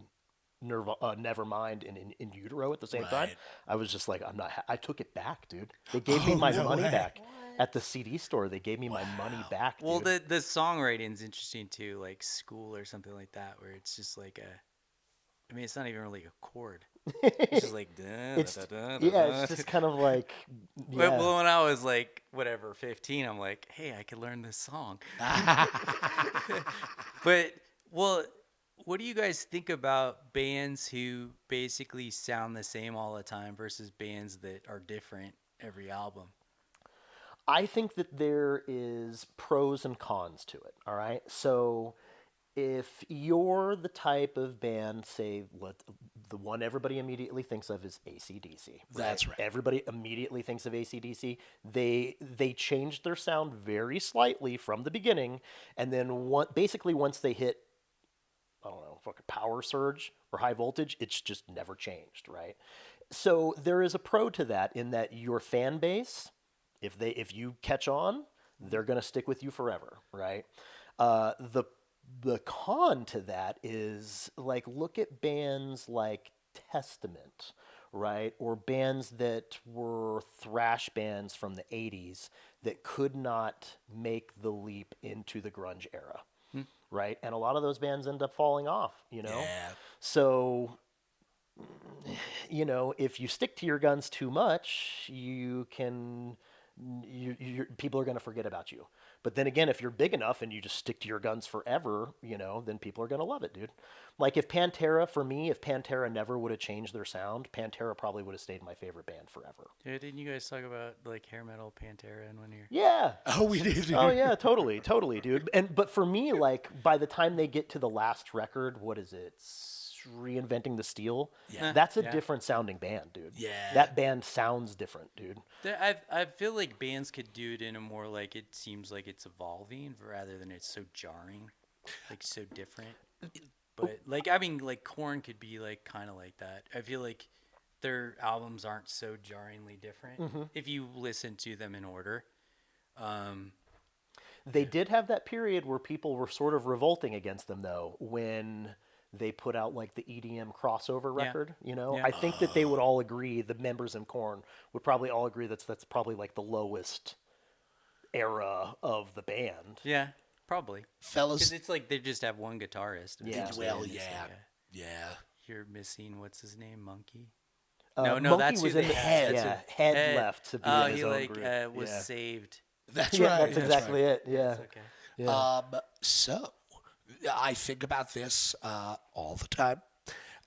Nevermind and in Utero at the same time. Right. I was just like, I'm not. I took it back, dude. They gave me my no money way. back at the CD store. They gave me my money back. Well, dude. the songwriting's interesting too, like School or something like that, where it's just like I mean, it's not even really a chord. It's just like. It's yeah, it's just kind of like yeah. Well, when I was like whatever 15, I'm like, hey, I could learn this song. But well, what do you guys think about bands who basically sound the same all the time versus bands that are different every album? I think that there is pros and cons to it. All right. So if you're the type of band, say, the one everybody immediately thinks of is AC/DC. That's right. Everybody immediately thinks of AC/DC. They changed their sound very slightly from the beginning, and then basically once they hit, I don't know, fucking Power Surge or High Voltage, it's just never changed, right? So there is a pro to that in that your fan base, if you catch on, they're gonna stick with you forever, right? The con to that is like, look at bands like Testament, right? Or bands that were thrash bands from the 80s that could not make the leap into the grunge era, right? And a lot of those bands end up falling off, you know? Yeah. So, you know, if you stick to your guns too much, people are going to forget about you. But then again, if you're big enough and you just stick to your guns forever, you know, then people are going to love it, dude. Like if Pantera never would have changed their sound, Pantera probably would have stayed my favorite band forever. Yeah, didn't you guys talk about like hair metal Pantera in one year? Yeah. Oh, we did. Oh yeah, totally, dude. But for me, like by the time they get to the last record, what is it? Reinventing the Steel. Yeah. That's a Yeah. different sounding band, dude. Yeah. That band sounds different, dude. I feel like bands could do it in a more like it seems like it's evolving rather than it's so jarring, like so different. But like I mean, like Korn could be like kind of like that. I feel like their albums aren't so jarringly different if you listen to them in order. They did have that period where people were sort of revolting against them, though, when they put out like the EDM crossover Yeah. record. You know, Yeah. I think that they would all agree. The members in Korn would probably all agree that's probably like the lowest era of the band. Yeah, probably. Fellas. Because it's like they just have one guitarist. Yeah. It's Well, it's like yeah. a- Yeah. you're missing what's his name, Monkey. Monkey that's who was they in the had. Yeah, Head left to be Oh, in his he own like group. was yeah. saved. That's Yeah, right. that's exactly it. Yeah. It's okay. Yeah. So, I think about this all the time.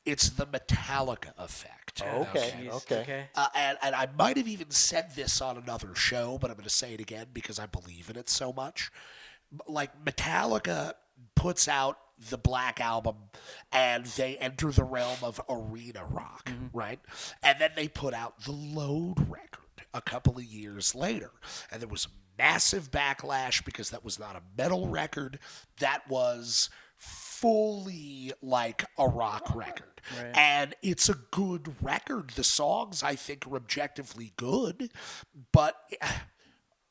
It's the Metallica effect. Okay. Jeez, Okay. And I might have even said this on another show, but I'm going to say it again because I believe in it so much. Like, Metallica puts out the Black Album and they enter the realm of arena rock, right? And then they put out the Load record a couple of years later. And there was massive backlash because that was not a metal record. That was fully like a rock record. Right. And it's a good record. The songs, I think, are objectively good. But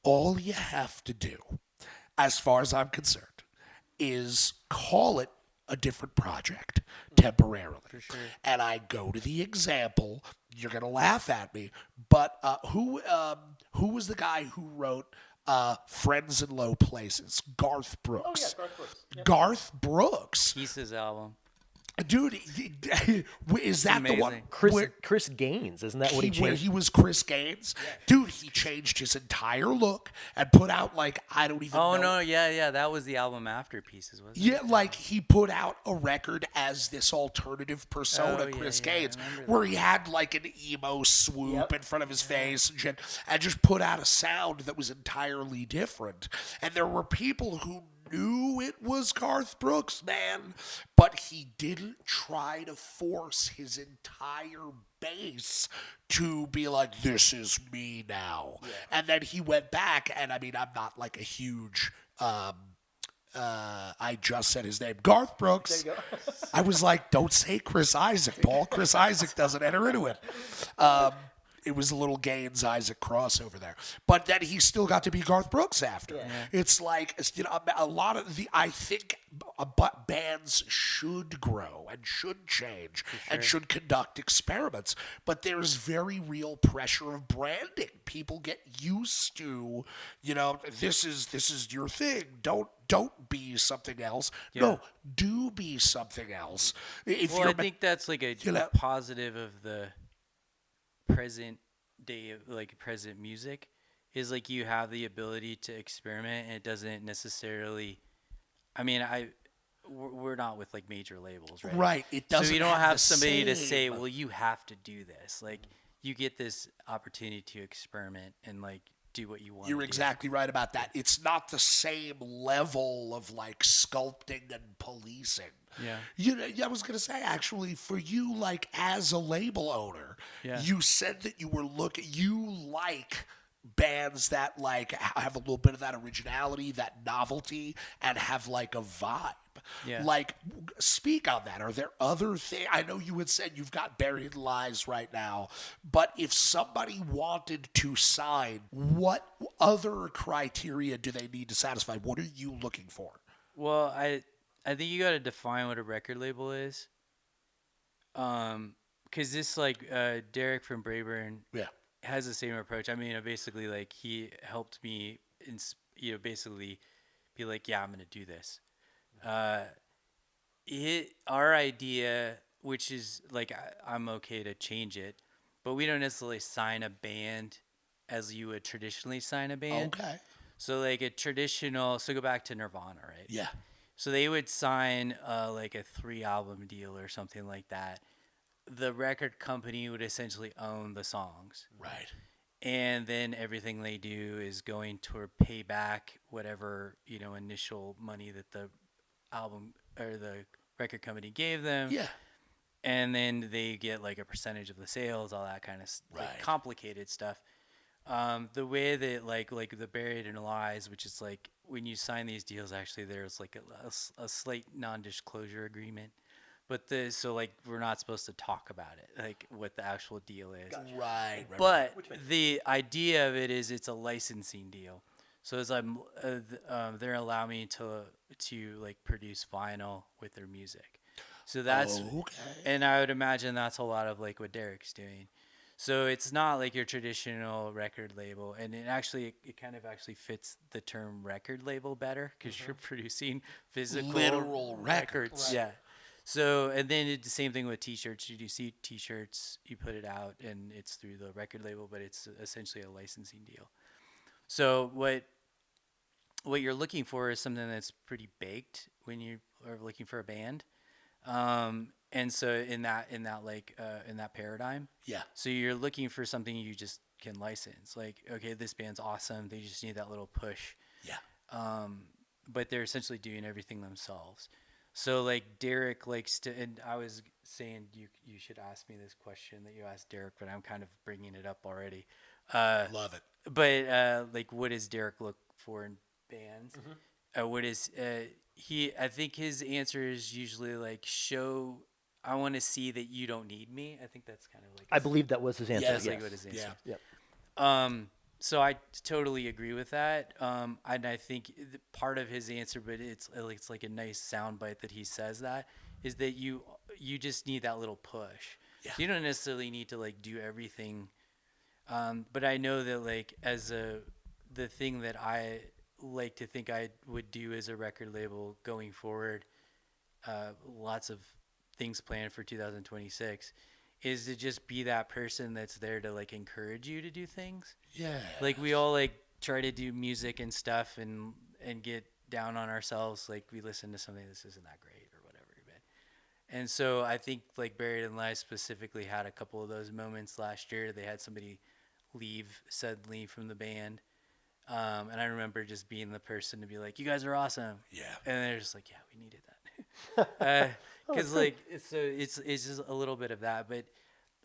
all you have to do, as far as I'm concerned, is call it a different project temporarily. And I go to the example. You're going to laugh at me. But who was the guy who wrote Friends in Low Places? Garth Brooks. Garth Brooks. Garth Brooks. Kies's album. Dude, is that the one? amazing. Chris Gaines, isn't that what he Where changed? he was Chris Gaines? Dude, he changed his entire look and put out like, I don't even Oh know. no, yeah, that was the album After Pieces, wasn't it? Yeah, like he put out a record as this alternative persona, Oh, yeah, Chris yeah, I Gaines, remember where he had like an emo swoop Yep. in front of his face and shit, and just put out a sound that was entirely different. And there were people who knew it was Garth Brooks, man, but he didn't try to force his entire base to be like, this is me now. And then he went back, and I mean, I'm not like a huge I just said his name, Garth Brooks. There you go. I was like, don't say Chris Isaac, Paul. Chris Isaac doesn't enter into it. It was a little Gaines Isaac crossover there, but then he still got to be Garth Brooks after. Yeah. It's like, you know, a lot of the, I think bands should grow and should change and should conduct experiments, but there's very real pressure of branding. People get used to, you know, this is your thing. Don't be something else. No, do be something else. If Well, you're I think that's like a know- positive of the present day of like present music is like you have the ability to experiment and it doesn't necessarily I mean we're not with like major labels, right? Right. It doesn't. So you don't have the somebody to same- say, well, you have to do this. Like you get this opportunity to experiment and like do what you want. You're exactly right about that. It's not the same level of like sculpting and policing. Yeah. You know, I was gonna say actually for you, like as a label owner, Yeah. you said that you were you like bands that like have a little bit of that originality, that novelty, and have like a vibe. Yeah. Like, speak on that. Are there other things? I know you had said you've got Buried Lies right now, but if somebody wanted to sign, what other criteria do they need to satisfy? What are you looking for? Well, I think you got to define what a record label is. Because this like Derek from Brayburn Yeah. has the same approach. I mean, basically like he helped me, basically be like, yeah, I'm gonna do this. Our idea, which is like I'm okay to change it, but we don't necessarily sign a band as you would traditionally sign a band. Okay. So like a traditional, so go back to Nirvana, right? Yeah. So they would sign like a 3-album deal or something like that. The record company would essentially own the songs. Right. And then everything they do is going toward pay back whatever, you know, initial money that the album or the record company gave them. Yeah. And then they get like a percentage of the sales, all that kind of Right. like complicated stuff. The way that like the Buried in Lies, which is like when you sign these deals, actually there's like a slight non-disclosure agreement. But so like we're not supposed to talk about it, like what the actual deal is. Right. But the idea of it is it's a licensing deal. So as they're allowing me to like produce vinyl with their music. So that's Okay. and I would imagine that's a lot of like what Derek's doing. So it's not like your traditional record label, and it kind of actually fits the term record label better because you're producing physical Literal records. Yeah. So, and then it's the same thing with T-shirts. You do see T-shirts, you put it out, and it's through the record label, but it's essentially a licensing deal. So what you're looking for is something that's pretty baked when you are looking for a band. And so in that paradigm, Yeah. so you're looking for something you just can license. Like, okay, this band's awesome. They just need that little push. Yeah. But they're essentially doing everything themselves. So like Derek likes to, and I was saying you should ask me this question that you asked Derek, but I'm kind of bringing it up already. Love it. But like, what does Derek look for in bands? What is I think his answer is usually like, I want to see that you don't need me. I think that's kind of like I believe that was his answer. that's yes. like what his answer. Yeah. Yep. So I totally agree with that. And I think part of his answer, but it's like a nice soundbite that he says that, is that you just need that little push. Yeah. So you don't necessarily need to like do everything. But I know that like the thing that I like to think I would do as a record label going forward, lots of things planned for 2026 is to just be that person that's there to like encourage you to do things. Yeah. Like we all like try to do music and stuff and get down on ourselves. Like we listen to something this isn't that great or whatever. But, and so I think like Buried in Life specifically had a couple of those moments last year. They had somebody leave suddenly from the band. And I remember just being the person to be like, you guys are awesome. Yeah. And they're just like, yeah, we needed that. Cause like, it's just a little bit of that, but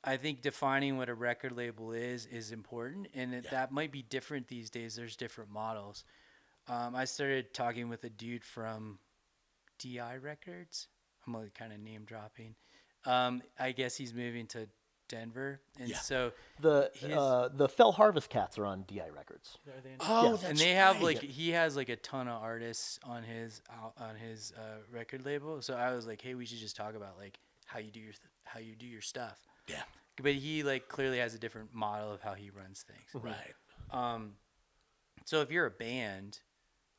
I think defining what a record label is important. And that might be different these days. There's different models. I started talking with a dude from DI Records. I'm like kind of name dropping. I guess he's moving to Denver, and so the Fell Harvest Cats are on DI Records. That's and they have right. like he has like a ton of artists on his record label. So I was like, hey, we should just talk about like how you do your stuff. Yeah. But he like clearly has a different model of how he runs things. Right. So if you're a band,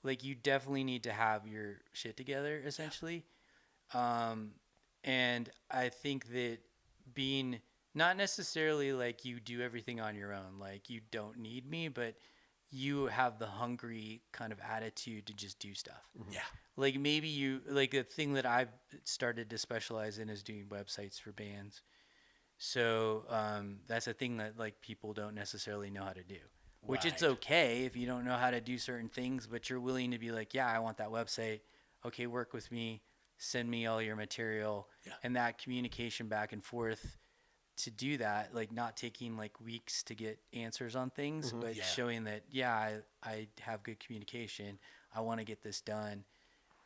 like you definitely need to have your shit together essentially. And I think that being not necessarily like you do everything on your own, like you don't need me, but you have the hungry kind of attitude to just do stuff. Yeah. Like maybe you like the thing that I've started to specialize in is doing websites for bands. So that's a thing that like people don't necessarily know how to do, which it's okay if you don't know how to do certain things, but you're willing to be like, yeah, I want that website. Okay, work with me, send me all your material, and that communication back and forth to do that, like not taking like weeks to get answers on things, but showing that, I have good communication. I want to get this done.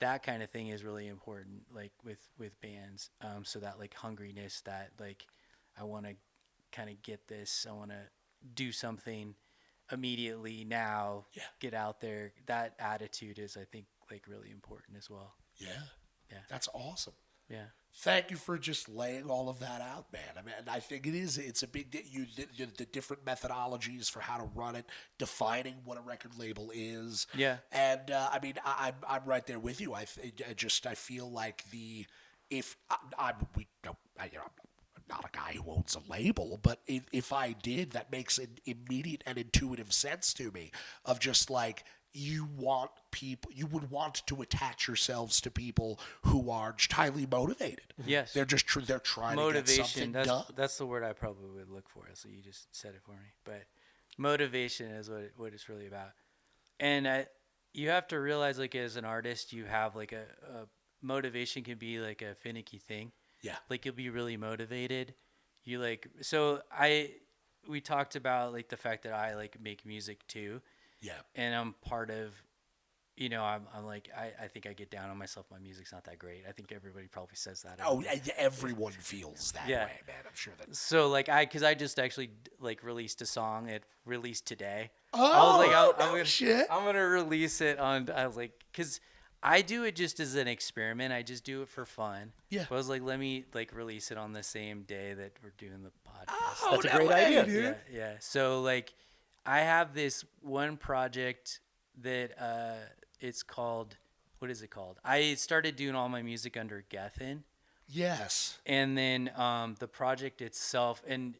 That kind of thing is really important, like with bands. So that like hungriness, that like, I want to kind of get this. I want to do something immediately now, get out there. That attitude is, I think, like really important as well. Yeah. Yeah. That's awesome. Yeah. Thank you for just laying all of that out, man. I mean, I think it's a big, the different methodologies for how to run it, defining what a record label is. Yeah. And I mean, I'm right there with you. I feel like I'm not a guy who owns a label, but if I did, that makes an immediate and intuitive sense to me of just like, you would want to attach yourselves to people who are just highly motivated. Yes. They're trying to get something done. That's the word I probably would look for. So you just said it for me. But motivation is what it's really about. And you have to realize, like, as an artist, you have like a motivation can be like a finicky thing. Yeah. Like you'll be really motivated. We talked about like the fact that I like make music too. Yeah. And I'm part of, I'm like, I think I get down on myself. My music's not that great. I think everybody probably says that. Oh, everyone feels that way, man. I'm sure that. So like because I just actually like released a song. It released today. Oh, I was like, shit. I'm gonna release it on. I was like, because I do it just as an experiment. I just do it for fun. Yeah. But I was like, let me like release it on the same day that we're doing the podcast. Oh, That's a great idea, dude. Yeah. So like, I have this one project that it's called. What is it called? I started doing all my music under Gethin. Yes. And then the project itself, and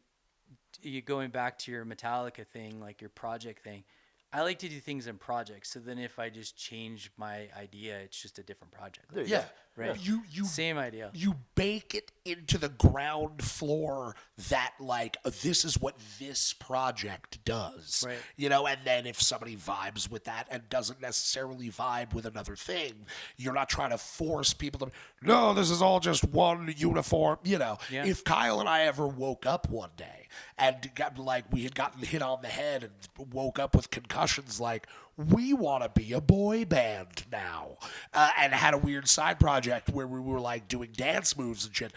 you going back to your Metallica thing, like your project thing, I like to do things in projects. So then if I just change my idea, it's just a different project. Yeah. Right. You Same idea. You bake it into the ground floor that like this is what this project does. Right. And then if somebody vibes with that and doesn't necessarily vibe with another thing, you're not trying to force people to no, this is all just one uniform, Yeah. If Kyle and I ever woke up one day and got like we had gotten hit on the head and woke up with concussions like we want to be a boy band now, and had a weird side project where we were like doing dance moves and shit,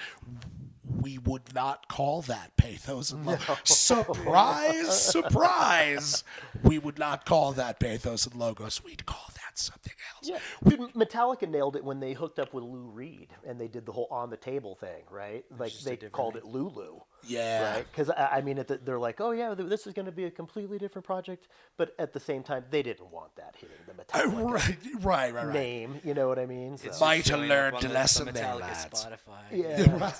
we would not call that Pathos and Logos. Surprise, surprise. We would not call that Pathos and Logos. We'd call that that's something else. Yeah, dude, Metallica nailed it when they hooked up with Lou Reed and they did the whole on the table thing, right? Like just a they different called name. it Lulu. Yeah. Right? Because I mean, they're like, oh yeah, this is going to be a completely different project, but at the same time, they didn't want that hitting the Metallica Right. name. You know what I mean? It's So, Might just have showing up learned on a the lesson there, Metallica lads. Spotify. yeah. Right.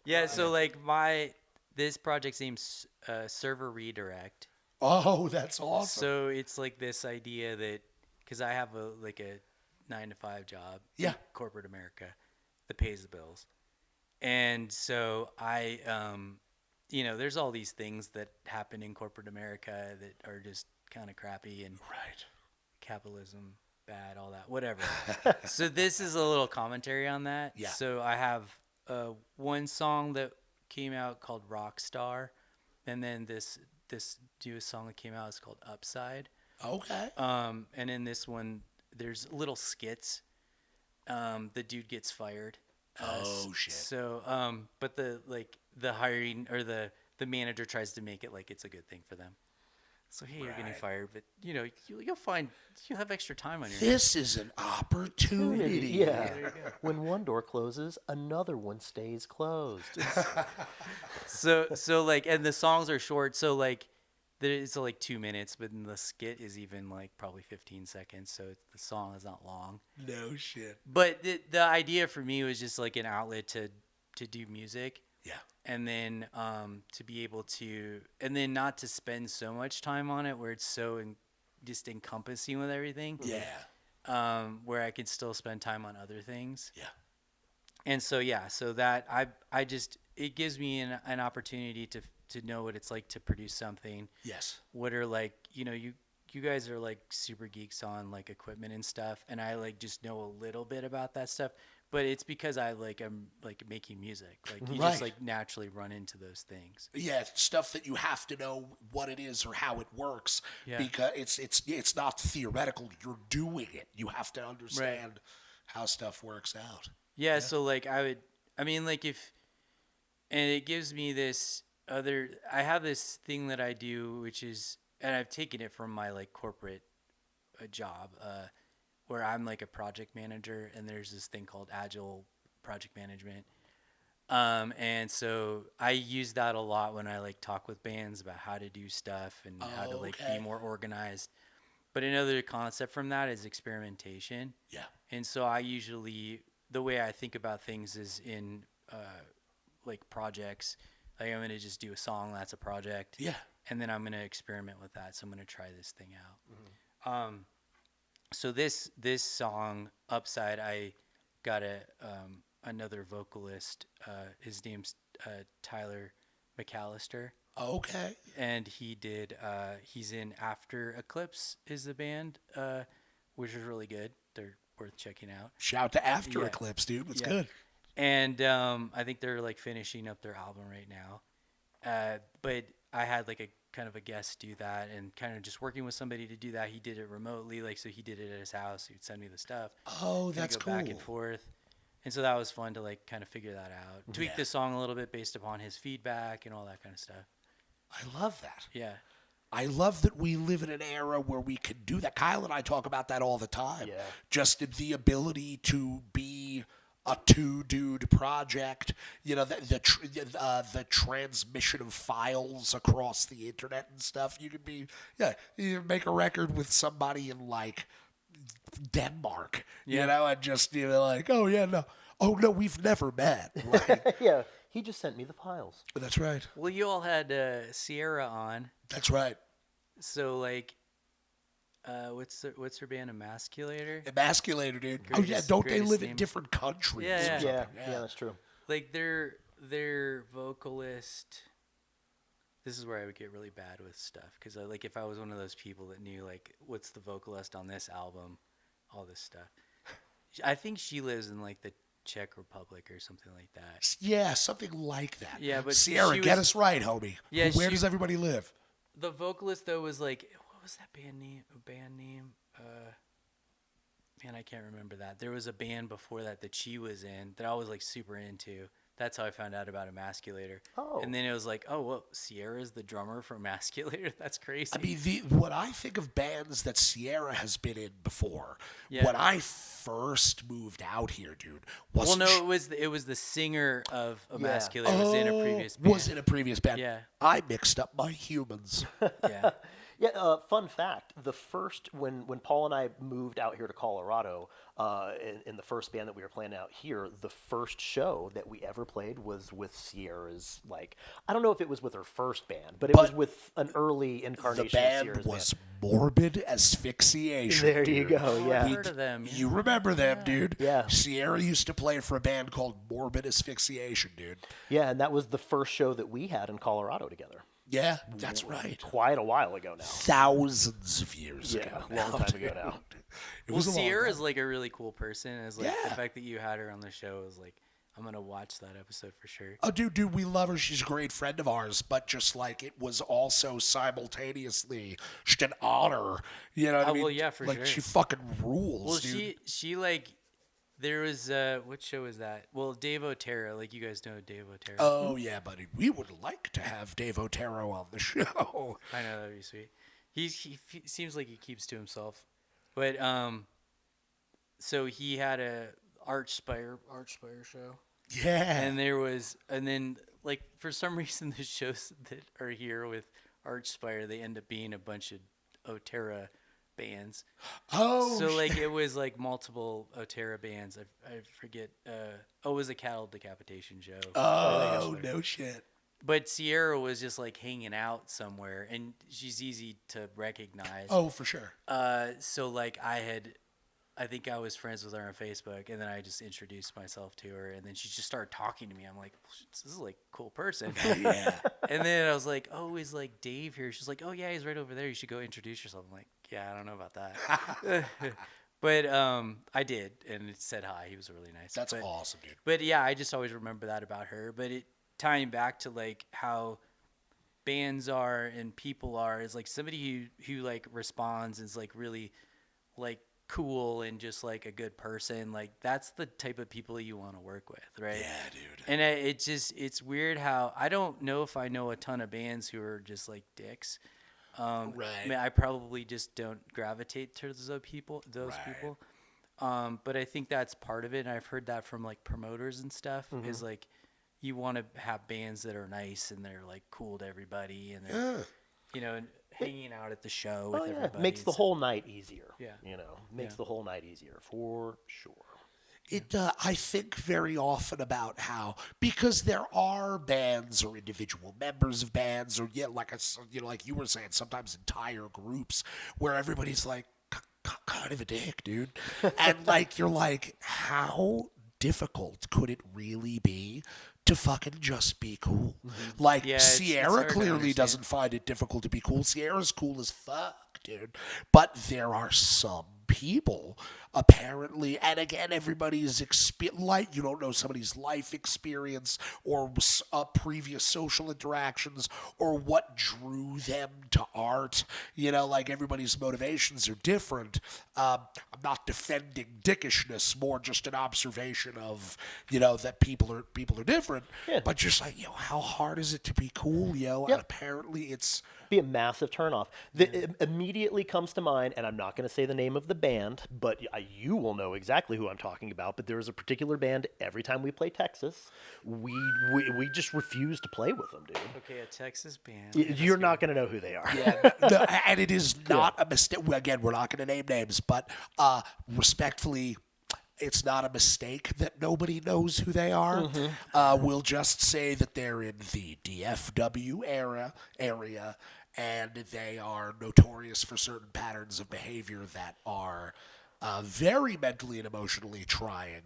Yeah, so like this project's name's Server Redirect. Oh, that's awesome. So it's like this idea that because I have a 9-to-5 job Yeah. in corporate America that pays the bills, and so I there's all these things that happen in corporate America that are just kind of crappy and Right. capitalism bad, all that, whatever. So this is a little commentary on that. Yeah. So I have one song that came out called Rockstar, and then this newest song that came out is called Upside. Okay. And in this one, there's little skits. The dude gets fired. Oh, shit. So, but the hiring or the manager tries to make it like it's a good thing for them. So hey, you're getting Right. fired, but you'll have extra time on your hands. This is an opportunity. Yeah. When one door closes, another one stays closed. So like, and the songs are short. So like, it's like 2 minutes, but the skit is even like probably 15 seconds. So the song is not long. No shit. But the idea for me was just like an outlet to do music. Yeah. And then to be able to, and then not to spend so much time on it where it's so just encompassing with everything. Yeah. Where I can still spend time on other things. Yeah. And so so that I just, it gives me an opportunity to know what it's like to produce something. Yes. What are like, you guys are like super geeks on like equipment and stuff, and I like just know a little bit about that stuff. But it's because I'm like making music. Like you Right. just like naturally run into those things. Yeah, stuff that you have to know what it is or how it works. Yeah. Because it's not theoretical. You're doing it. You have to understand how stuff works out. Yeah, so like and it gives me this I have this thing that I do, which is, and I've taken it from my like corporate job, where I'm like a project manager, and there's this thing called agile project management. And so I use that a lot when I like talk with bands about how to do stuff and how to like Okay. be more organized. But another concept from that is experimentation. Yeah. And so I usually, the way I think about things is in like projects. Like I'm going to just do a song, that's a project. Yeah. And then I'm going to experiment with that. So I'm going to try this thing out. So this song, Upside, I got another vocalist. His name's Tyler McAllister. Okay. And he did, he's in After Eclipse is the band, which is really good. They're worth checking out. Shout to After Yeah. Eclipse, dude. It's Yeah. good. And I think they're like finishing up their album right now. But I had like a kind of a guest do that, and kind of just working with somebody to do that. He did it remotely, like so he did it at his house. He'd send me the stuff. Oh, Kinda that's go cool. back and forth. And so that was fun to like kind of figure that out. Tweak Yeah. the song a little bit based upon his feedback and all that kind of stuff. I love that. Yeah. I love that we live in an era where we can do that. Kyle and I talk about that all the time. Yeah. Just the ability to be a two-dude project. You know, the transmission of files across the internet and stuff. You could be, you make a record with somebody in like Denmark, Yeah. you know, and just, like, oh no, we've never met. Like, Yeah, he just sent me the files. that's right. Well, you all had Sierra on, That's right. so like, what's her band, Emasculator? Emasculator, dude. Oh, yeah, don't they greatest live in name. different countries? Yeah, or yeah. something? Yeah, that's true. Like their vocalist. This is where I would get really bad with stuff, because like if I was one of those people that knew like what's the vocalist on this album, all this stuff. I think she lives in like the Czech Republic or something like that. Yeah, something like that. Yeah, but Sierra, she get was- us right, homie. Yeah, Where she- does everybody live? The vocalist though was like, what was that band name? Man, I can't remember that. There was a band before that she was in that I was like super into. That's how I found out about Emasculator. Oh. And then it was like, oh, well, Sierra's the drummer for Emasculator? That's crazy. I mean, what I think of bands that Sierra has been in before, Yeah. when I first moved out here, dude, was well, no, it was the singer of Emasculator was in a previous band. Was in a previous band. Yeah. I mixed up my humans. Yeah. Yeah, fun fact, the first, when Paul and I moved out here to Colorado, in the first band that we were playing out here, the first show that we ever played was with Sierra's, like, I don't know if it was with her first band, but it was with an early incarnation The band of Sierra's was band. Morbid Asphyxiation. There you dude. go, yeah. I've heard of them. You remember them, dude? Yeah. Sierra used to play for a band called Morbid Asphyxiation, dude. Yeah, and that was the first show that we had in Colorado together. Yeah, that's right. Quite a while ago now. Thousands of years ago. Long time ago now. It Well, was a long Sierra time. is like a really cool person. It's like Yeah. the fact that you had her on the show is like, I'm gonna watch that episode for sure. Oh, dude, we love her. She's a great friend of ours, but just like it was also simultaneously just an honor. You know what I Oh, mean? well, yeah, for like, sure. she fucking rules, Well, dude. she like, there was what show was that? Well, Dave Otero, like you guys know Dave Otero. Oh, yeah, buddy. We would like to have Dave Otero on the show. I know that'd be sweet. He seems like he keeps to himself, but so he had a Archspire show. Yeah. And then like for some reason the shows that are here with Archspire, they end up being a bunch of Otera bands. Oh, So like it was like multiple Otera bands. I forget. It was a cattle decapitation show. oh, no shit. But Sierra was just like hanging out somewhere, and she's easy to recognize. Oh, for sure. So like I think I was friends with her on Facebook, and then I just introduced myself to her, and then she just started talking to me. I'm like, this is like a cool person. Yeah. And then I was like, oh, is like Dave here? She's like, oh yeah, he's right over there. You should go introduce yourself. I'm like, yeah, I don't know about that. But I did, and it said hi. He was really nice. That's awesome, dude. But yeah, I just always remember that about her. But it tying back to like how bands are and people are is like somebody who like responds is like really like cool and just like a good person. Like that's the type of people you want to work with, right? Yeah, dude. And it's weird how I don't know if I know a ton of bands who are just like dicks. Right. I mean, I probably just don't gravitate to those people. Right. But I think that's part of it, and I've heard that from like promoters and stuff. Is like you want to have bands that are nice and they're like cool to everybody, and they're hanging out at the show with everybody. Makes the whole night easier. Yeah. Makes the whole night easier for sure. I think very often about how, because there are bands or individual members of bands, or like like you were saying, sometimes entire groups where everybody's like kind of a dick, dude, and like you're like, how difficult could it really be to fucking just be cool? Like Yeah, it's Sierra hard to clearly understand. doesn't find it difficult to be cool. Sierra's cool as fuck, dude. But there are some people apparently, and again, everybody's like, you don't know somebody's life experience or previous social interactions or what drew them to art. Like everybody's motivations are different. I'm not defending dickishness, more just an observation of that people are different. Yeah. But just like how hard is it to be cool, Yep. And apparently it's. Be a massive turnoff. It immediately comes to mind, and I'm not going to say the name of the band, but you will know exactly who I'm talking about. But there is a particular band. Every time we play Texas, we just refuse to play with them, dude. Okay, a Texas band. You're not going to know who they are. No, and it is not a mistake. Again, we're not going to name names, but respectfully, it's not a mistake that nobody knows who they are. We'll just say that they're in the DFW area, and they are notorious for certain patterns of behavior that are very mentally and emotionally trying.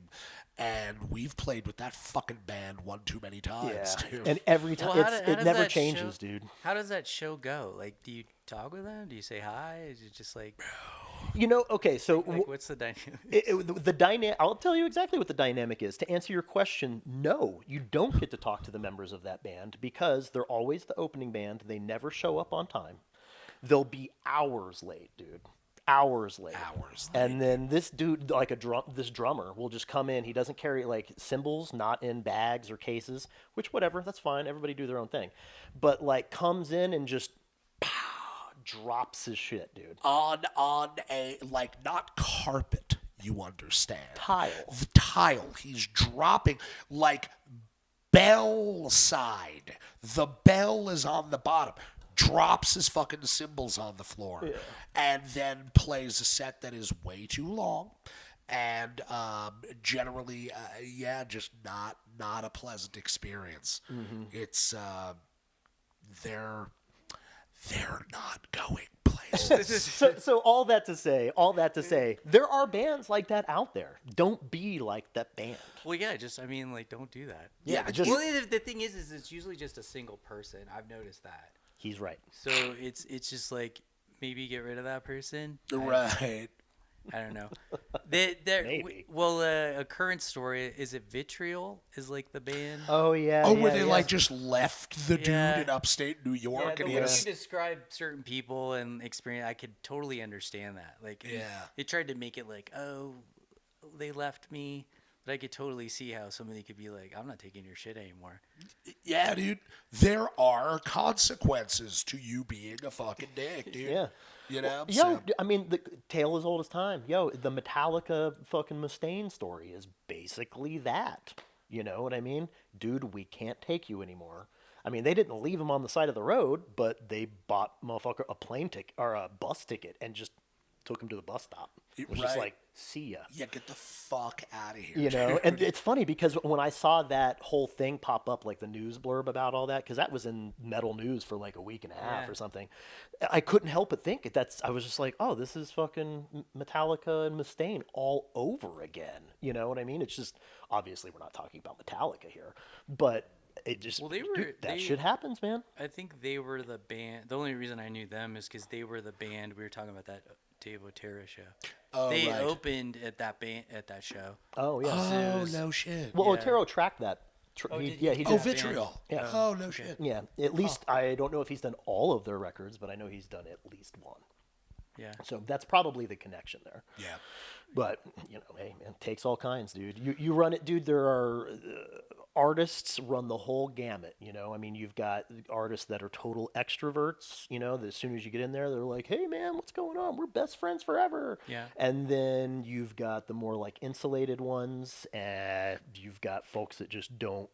And we've played with that fucking band one too many times, Yeah. too. And every time Well, it does never that changes, show, dude. How does that show go? Like, do you talk with them? Do you say hi? Is it just like, Okay, so what's the dynamic? the dynamic. I'll tell you exactly what the dynamic is. To answer your question, no, you don't get to talk to the members of that band because they're always the opening band. They never show up on time. They'll be hours late, dude. hours late. Hours And then this dude, like this drummer, will just come in. He doesn't carry like cymbals, not in bags or cases, which whatever, that's fine. Everybody do their own thing. But like comes in and just drops his shit, dude. On a, like, not carpet, you understand. Tile. The tile. He's dropping, like, bell side. The bell is on the bottom. Drops his fucking cymbals on the floor. Yeah. And then plays a set that is way too long. And generally, just not a pleasant experience. It's, they're not going places. So all that to say, there are bands like that out there. Don't be like that band. Well, yeah, just I mean, like, don't do that. Yeah, just Well, the thing is it's usually just a single person. I've noticed that. he's right. So it's just like maybe get rid of that person. Right. I don't know. Maybe. A current story, is it Vitriol? Is like the band? Oh yeah. Oh, yeah, where they yeah. like just left the dude Yeah. in upstate New York, Yeah, and the he way had you a, describe certain people and experience, I could totally understand that. Like, Yeah. they tried to make it like, oh, they left me, but I could totally see how somebody could be like, I'm not taking your shit anymore. yeah, dude. There are consequences to you being a fucking dick, dude. Yeah. You know. Yo, I mean, the tale as old as time. Yo, the Metallica fucking Mustaine story is basically that. You know what I mean? Dude, we can't take you anymore. I mean, they didn't leave him on the side of the road, but they bought motherfucker a plane ticket or a bus ticket and just took him to the bus stop. It was just Right. like, see ya. Yeah, get the fuck out of here. You know, dude. and it's funny because when I saw that whole thing pop up, like the news blurb about all that, because that was in Metal News for like a week and a half Yeah. or something, I couldn't help but think I was just like, oh, this is fucking Metallica and Mustaine all over again. You know what I mean? It's just, obviously we're not talking about Metallica here, but it just, Well, that shit happens, man. I think they were the band. The only reason I knew them is because they were the band. We were talking about that Dave Otero show. Oh, They right. opened at that show. Oh, yeah. Oh, was- no shit. Well, yeah. Otero tracked that. Oh, did Yeah, he? he did. Oh, that band. Vitriol. Yeah. Oh, no shit. Yeah, at least, I don't know if he's done all of their records, but I know he's done at least one. Yeah. So that's probably the connection there. Yeah. But, you know, hey, man, takes all kinds, dude. You run it, dude. There are artists run the whole gamut, you know. I mean, you've got artists that are total extroverts, you know, that as soon as you get in there, they're like, hey, man, what's going on? We're best friends forever. Yeah. And then you've got the more, like, insulated ones, and you've got folks that just don't,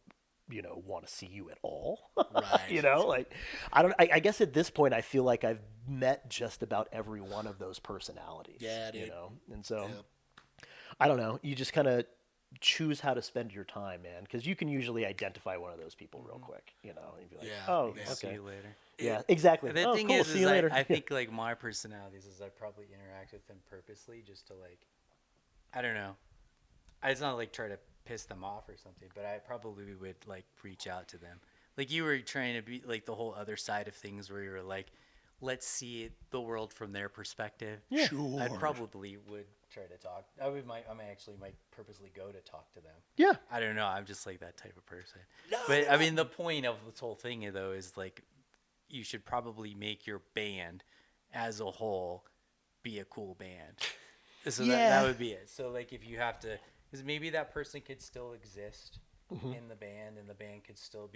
you know, want to see you at all. Right. You know, like, I guess at this point, I feel like I've met just about every one of those personalities. Yeah, dude. You know, and so Yeah. I don't know. You just kind of choose how to spend your time, man, because you can usually identify one of those people real quick. You know, and you'd be like, Yeah, oh, yeah. See okay, you later. yeah, exactly. The Oh, thing cool. is See you later. I think like my personalities is I probably interact with them purposely just to like, I don't know. It's not like try to piss them off or something, but I probably would like reach out to them. Like you were trying to be like the whole other side of things where you were like, let's see the world from their perspective. Yeah. Sure. I probably would try to talk. I might purposely go to talk to them. Yeah. I don't know. I'm just like that type of person. No, But I mean, the point of this whole thing though is like, you should probably make your band as a whole be a cool band. So Yeah. that would be it. So like, if you have to, because maybe that person could still exist in the band, and the band could still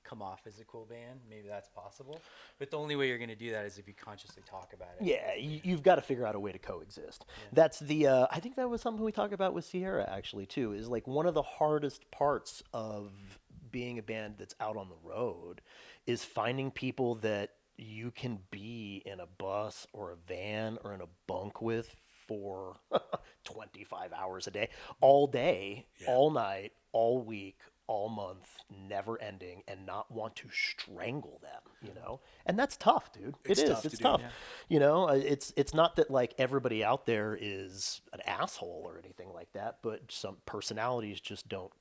come off as a cool band. Maybe that's possible. But the only way you're going to do that is if you consciously talk about it. Yeah, you've got to figure out a way to coexist. That's the, I think that was something we talked about with Sierra actually too, is like one of the hardest parts of being a band that's out on the road is finding people that you can be in a bus or a van or in a bunk with for 25 hours a day, all day, all night, all week, all month, never ending, and not want to strangle them, you know? And that's tough, dude. It's tough It's to do. tough. Yeah. You know, it's not that like everybody out there is an asshole or anything like that, but some personalities just don't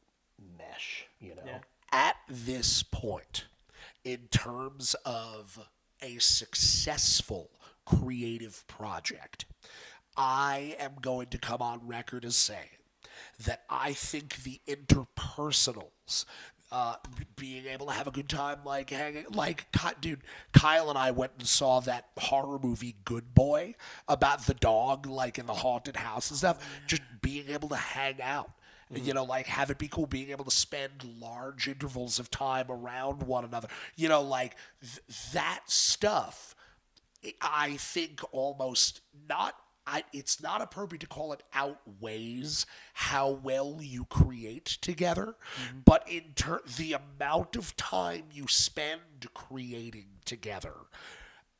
mesh, you know? Yeah. At this point, in terms of a successful creative project, I am going to come on record as saying that I think the interpersonals being able to have a good time, like hanging, like, dude, Kyle and I went and saw that horror movie Good Boy about the dog, like in the haunted house and stuff. Just being able to hang out, you know, like have it be cool, being able to spend large intervals of time around one another, you know, like that stuff. I think almost not. It's not appropriate to call it outweighs how well you create together, but the amount of time you spend creating together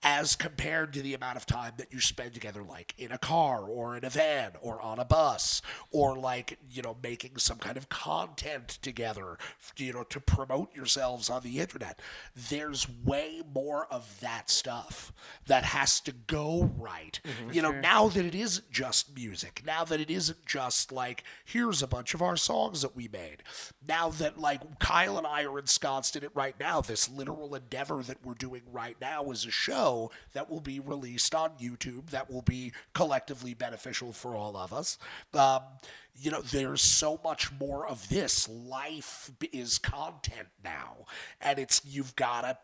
as compared to the amount of time that you spend together, like in a car or in a van or on a bus or like, you know, making some kind of content together, you know, to promote yourselves on the internet. There's way more of that stuff that has to go right. You know, now that it isn't just music, now that it isn't just like, here's a bunch of our songs that we made. Now that like Kyle and I are ensconced in it right now, this literal endeavor that we're doing right now is a show that will be released on YouTube that will be collectively beneficial for all of us. You know, there's so much more of this. Life is content now, and you've got to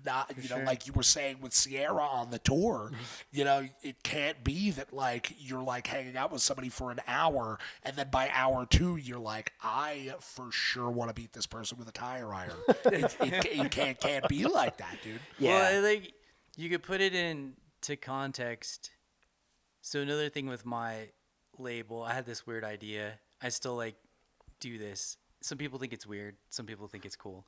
not, you know, like you were saying with Sierra on the tour, you know, it can't be that like you're like hanging out with somebody for an hour and then by hour 2 you're like, I for sure want to beat this person with a tire iron. It can't be like that, dude. Yeah. Well, like you could put it into context. So another thing with my label, I had this weird idea. I still like do this. Some people think it's weird. Some people think it's cool.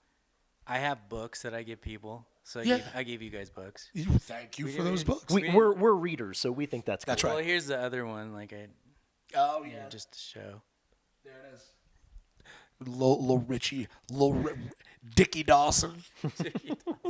I have books that I give people. So I gave you guys books. Thank you for those books. We're readers, so we think that's cool. That's right. Well, here's the other one. Like Oh yeah, just to show. there it is. Lil Richie, Dickie Dawson,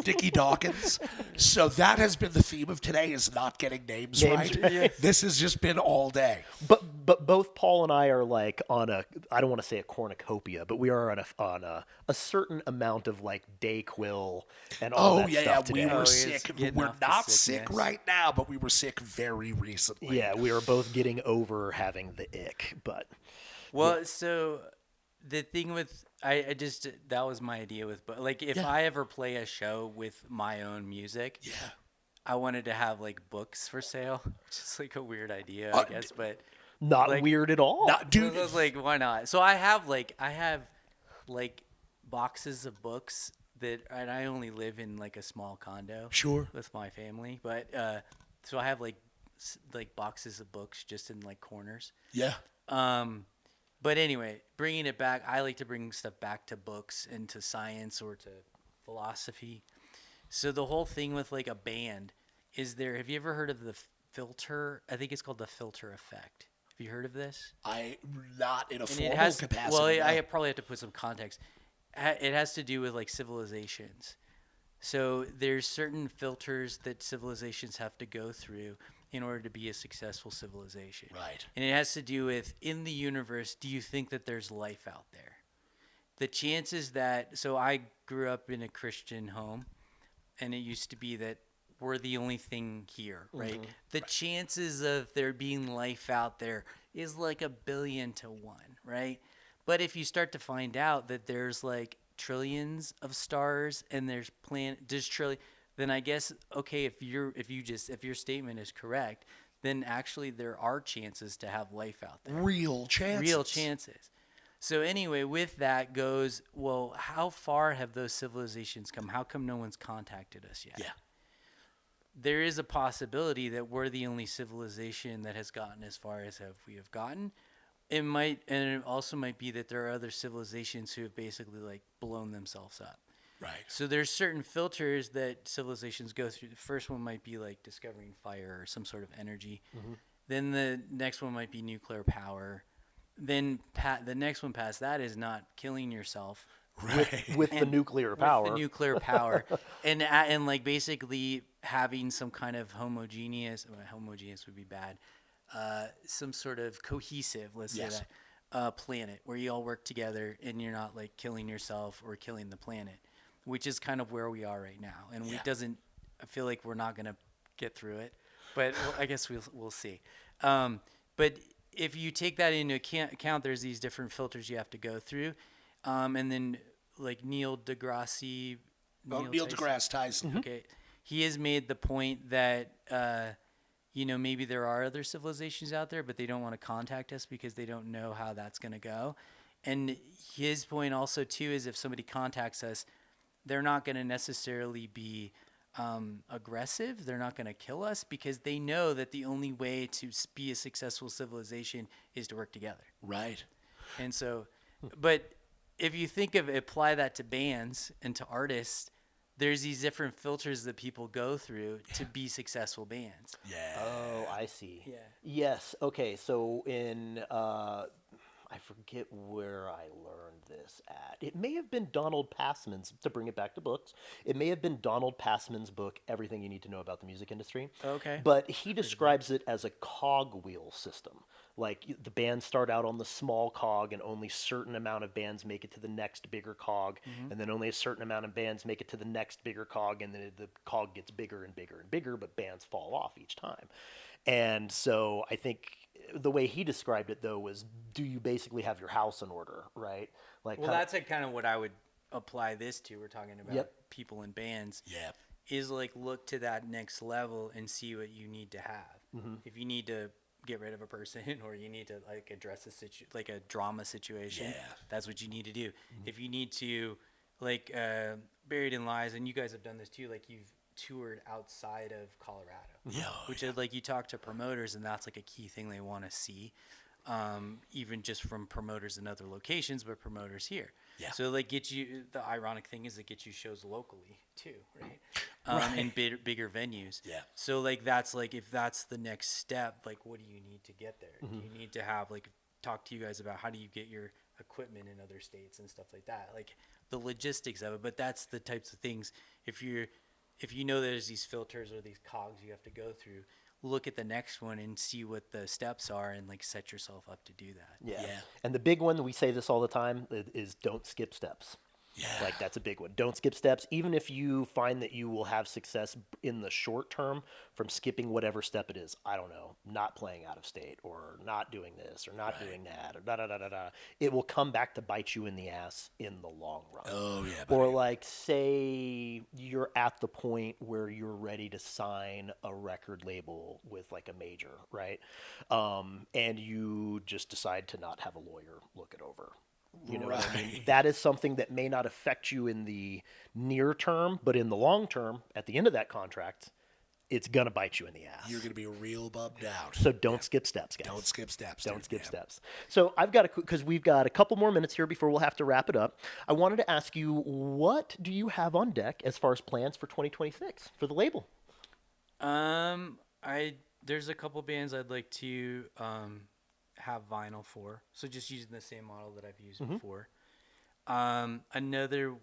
Dickie Dawkins. So that has been the theme of today: is not getting names right. Yes. This has just been all day. But both Paul and I are like on a, I don't want to say a cornucopia, but we are on a certain amount of like Dayquil and all that stuff today. We were he's sick. getting We're off the not sick sickness. right now, but we were sick very recently. Yeah, we are both getting over having the ick, but Well, so the thing with I just that was my idea with, but like if I ever play a show with my own music, I wanted to have like books for sale. Just like a weird idea, I guess, but not like, weird at all. dude, I was like, why not? So I have boxes of books and I only live in like a small condo, Sure. with my family, but so I have like boxes of books just in like corners. Yeah. But anyway, bringing it back, I like to bring stuff back to books and to science or to philosophy. So the whole thing with like a band is have you ever heard of the filter? I think it's called the filter effect. Have you heard of this? Not in a And formal it has, capacity. well, no. I probably have to put some context. It has to do with like civilizations. So there's certain filters that civilizations have to go through in order to be a successful civilization. Right. And it has to do with, in the universe, do you think that there's life out there? The chances so I grew up in a Christian home, and it used to be that we're the only thing here, right? The chances of there being life out there is like 1 billion to 1, right? But if you start to find out that there's like trillions of stars and there's trillion, then I guess, okay, if your statement is correct, then actually there are chances to have life out there. Real chances. So anyway, with that goes, well, how far have those civilizations come? How come no one's contacted us yet? Yeah. There is a possibility that we're the only civilization that has gotten as far as we have gotten. It also might be that there are other civilizations who have basically like blown themselves up. Right. So there's certain filters that civilizations go through. The first one might be like discovering fire or some sort of energy. Then the next one might be nuclear power. Then the next one past that is not killing yourself. Right. with the nuclear power. With the nuclear power. and like basically having some kind of homogeneous would be bad. Some sort of cohesive, let's say that, planet where you all work together and you're not like killing yourself or killing the planet, which is kind of where we are right now. And I feel like we're not going to get through it, but I guess we'll see. But if you take that into account, there's these different filters you have to go through. And then like Neil deGrasse. Neil Tyson? deGrasse Tyson. Okay, he has made the point that maybe there are other civilizations out there, but they don't want to contact us because they don't know how that's going to go. And his point also too is if somebody contacts us, they're not going to necessarily be aggressive. They're not going to kill us because they know that the only way to be a successful civilization is to work together. Right. And so, but if you apply that to bands and to artists, there's these different filters that people go through to be successful bands. Yeah. Oh, I see. Yeah. Yes. Okay. So in I forget where I learned this at. It may have been Donald Passman's, to bring it back to books, it may have been Donald Passman's book, Everything You Need to Know About the Music Industry. Okay. But he describes it as a cogwheel system. Like the bands start out on the small cog and only certain amount of bands make it to the next bigger cog. And then only a certain amount of bands make it to the next bigger cog. And then the cog gets bigger and bigger and bigger, but bands fall off each time. And so I think the way he described it, though, was do you basically have your house in order, right? Like, Well, that's kind of what I would apply this to. We're talking about Yep. people in bands. Yeah. Is like look to that next level and see what you need to have. If you need to get rid of a person or you need to like address like a drama situation, that's what you need to do. If you need to like Buried in Lies, and you guys have done this too, like you've toured outside of Colorado, which is like you talk to promoters and that's like a key thing they want to see, even just from promoters in other locations, but promoters here. So like the ironic thing is it gets you shows locally too, right? In bigger venues. So like that's like if that's the next step, like what do you need to get there? Do you need to have like talk to you guys about how do you get your equipment in other states and stuff like that, like the logistics of it. But that's the types of things if you know there's these filters or these cogs you have to go through, look at the next one and see what the steps are and like set yourself up to do that. Yeah. And the big one, we say this all the time, is don't skip steps. Like that's a big one. Don't skip steps. Even if you find that you will have success in the short term from skipping whatever step it is, I don't know, not playing out of state or not doing this or not doing that or da-da-da-da-da. It will come back to bite you in the ass in the long run. Oh, yeah. Or like say you're at the point where you're ready to sign a record label with like a major, right? And you just decide to not have a lawyer look it over. You know what I mean? That is something that may not affect you in the near term, but in the long term, at the end of that contract, it's going to bite you in the ass. You're going to be real bummed out. So don't skip steps, guys. Don't skip steps. Don't dude. skip steps. So I've got because we've got a couple more minutes here before we'll have to wrap it up. I wanted to ask you, what do you have on deck as far as plans for 2026 for the label? There's a couple bands I'd like to have vinyl for, so just using the same model that I've used before. Another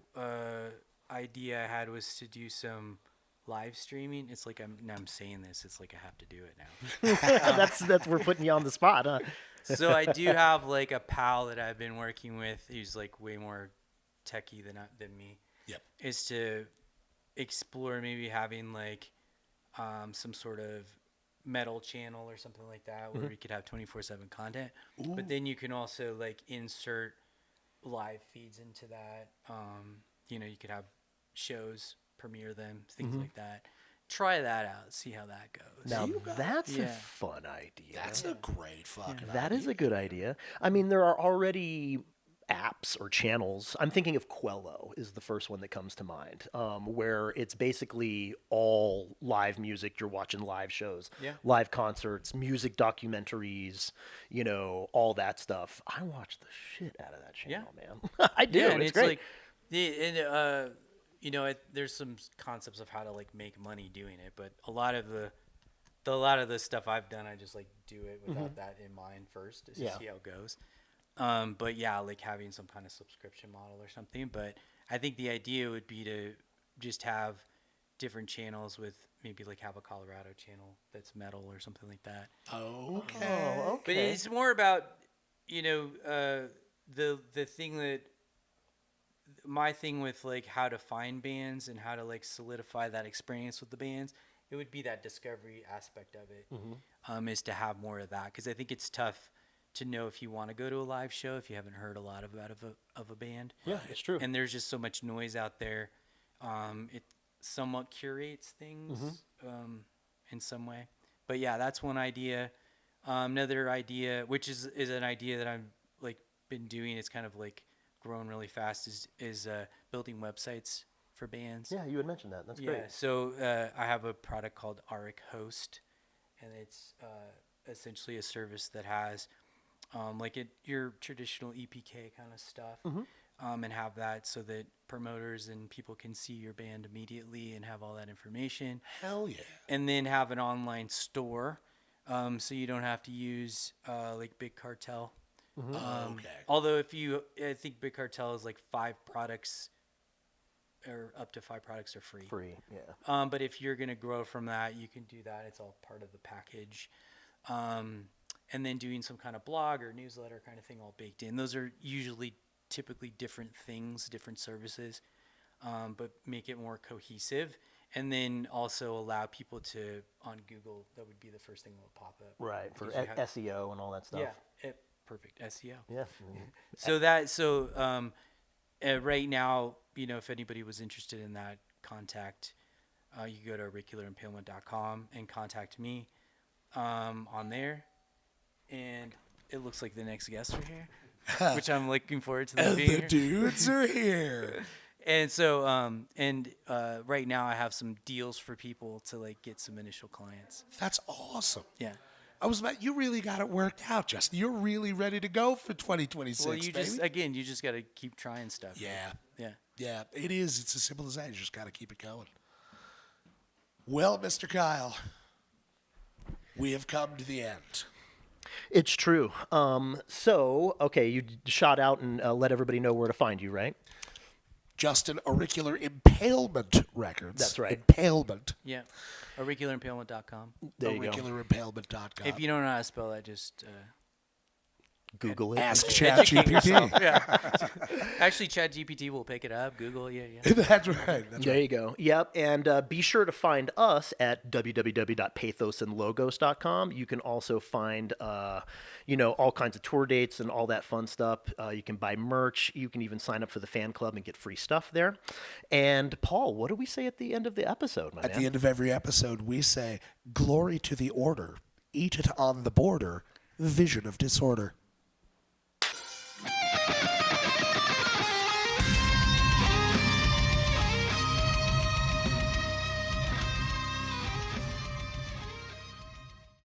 idea I had was to do some live streaming. It's like I'm saying this, it's like I have to do it now. That's we're putting you on the spot, huh? So I do have like a pal that I've been working with who's like way more techie than me. Is to explore maybe having like some sort of metal channel or something like that where we could have 24/7 content. But then you can also like insert live feeds into that. You could have shows, premiere them, things like that. Try that out, see how that goes. Now that's a fun idea. That's a great fucking That idea. is a good idea. I mean, there are already apps or channels. I'm thinking of Quello is the first one that comes to mind, where it's basically all live music. You're watching live shows, live concerts, music documentaries, all that stuff. I watch the shit out of that channel, man. I do. And it's great. Like, there's some concepts of how to like make money doing it, but a lot of the stuff I've done, I just like do it without that in mind first, just to see how it goes. But yeah, like having some kind of subscription model or something. But I think the idea would be to just have different channels with maybe like have a Colorado channel that's metal or something like that. Okay. But it's more about, the thing that my thing with like how to find bands and how to like solidify that experience with the bands, it would be that discovery aspect of it, is to have more of that. 'Cause I think it's tough to know if you want to go to a live show if you haven't heard a lot of a band. Yeah, it's true. And there's just so much noise out there. It somewhat curates things in some way. But yeah, that's one idea. Another idea, which is an idea that I'm like been doing, it's kind of like grown really fast, is building websites for bands. Yeah, you had mentioned that. That's great. So I have a product called Auric Host, and it's essentially a service that has your traditional EPK kind of stuff, and have that so that promoters and people can see your band immediately and have all that information. Hell yeah. And then have an online store, so you don't have to use like Big Cartel. Okay. Although I think Big Cartel is like 5 products, or up to 5 products are free. Free, yeah. But if you're going to grow from that, you can do that. It's all part of the package. And then doing some kind of blog or newsletter kind of thing all baked in. Those are typically different things, different services, but make it more cohesive. And then also allow people to, on Google, that would be the first thing that will pop up. Right, for Because you have- SEO and all that stuff. Yeah, perfect, SEO. Yeah. Right now, if anybody was interested in that, contact, you can go to auriculaриmpalement.com and contact me on there. And it looks like the next guests are here, which I'm looking forward to them And being the here. dudes are here. And so, right now I have some deals for people to like get some initial clients. That's awesome. Yeah. You really got it worked out, Justin. You're really ready to go for 2026, Well, you baby. just got to keep trying stuff. Yeah. Yeah. Yeah, it is. It's as simple as that. You just got to keep it going. Well, Mr. Kyle, we have come to the end. It's true. Okay, you shot out and let everybody know where to find you, right? Justin, Auricular Impalement Records. That's right. Impalement. Yeah. Auriculaриmpalement.com. There you go. Auricularimpalement.com. If you don't know how to spell that, just Google it. Ask ChatGPT. yeah. Actually, ChatGPT will pick it up. Google, yeah. That's right. There you go. Yep. And be sure to find us at www.pathosandlogos.com. You can also find, all kinds of tour dates and all that fun stuff. You can buy merch. You can even sign up for the fan club and get free stuff there. And Paul, what do we say at the end of the episode, my man? At the end of every episode, we say, glory to the order. Eat it on the border. Vision of disorder.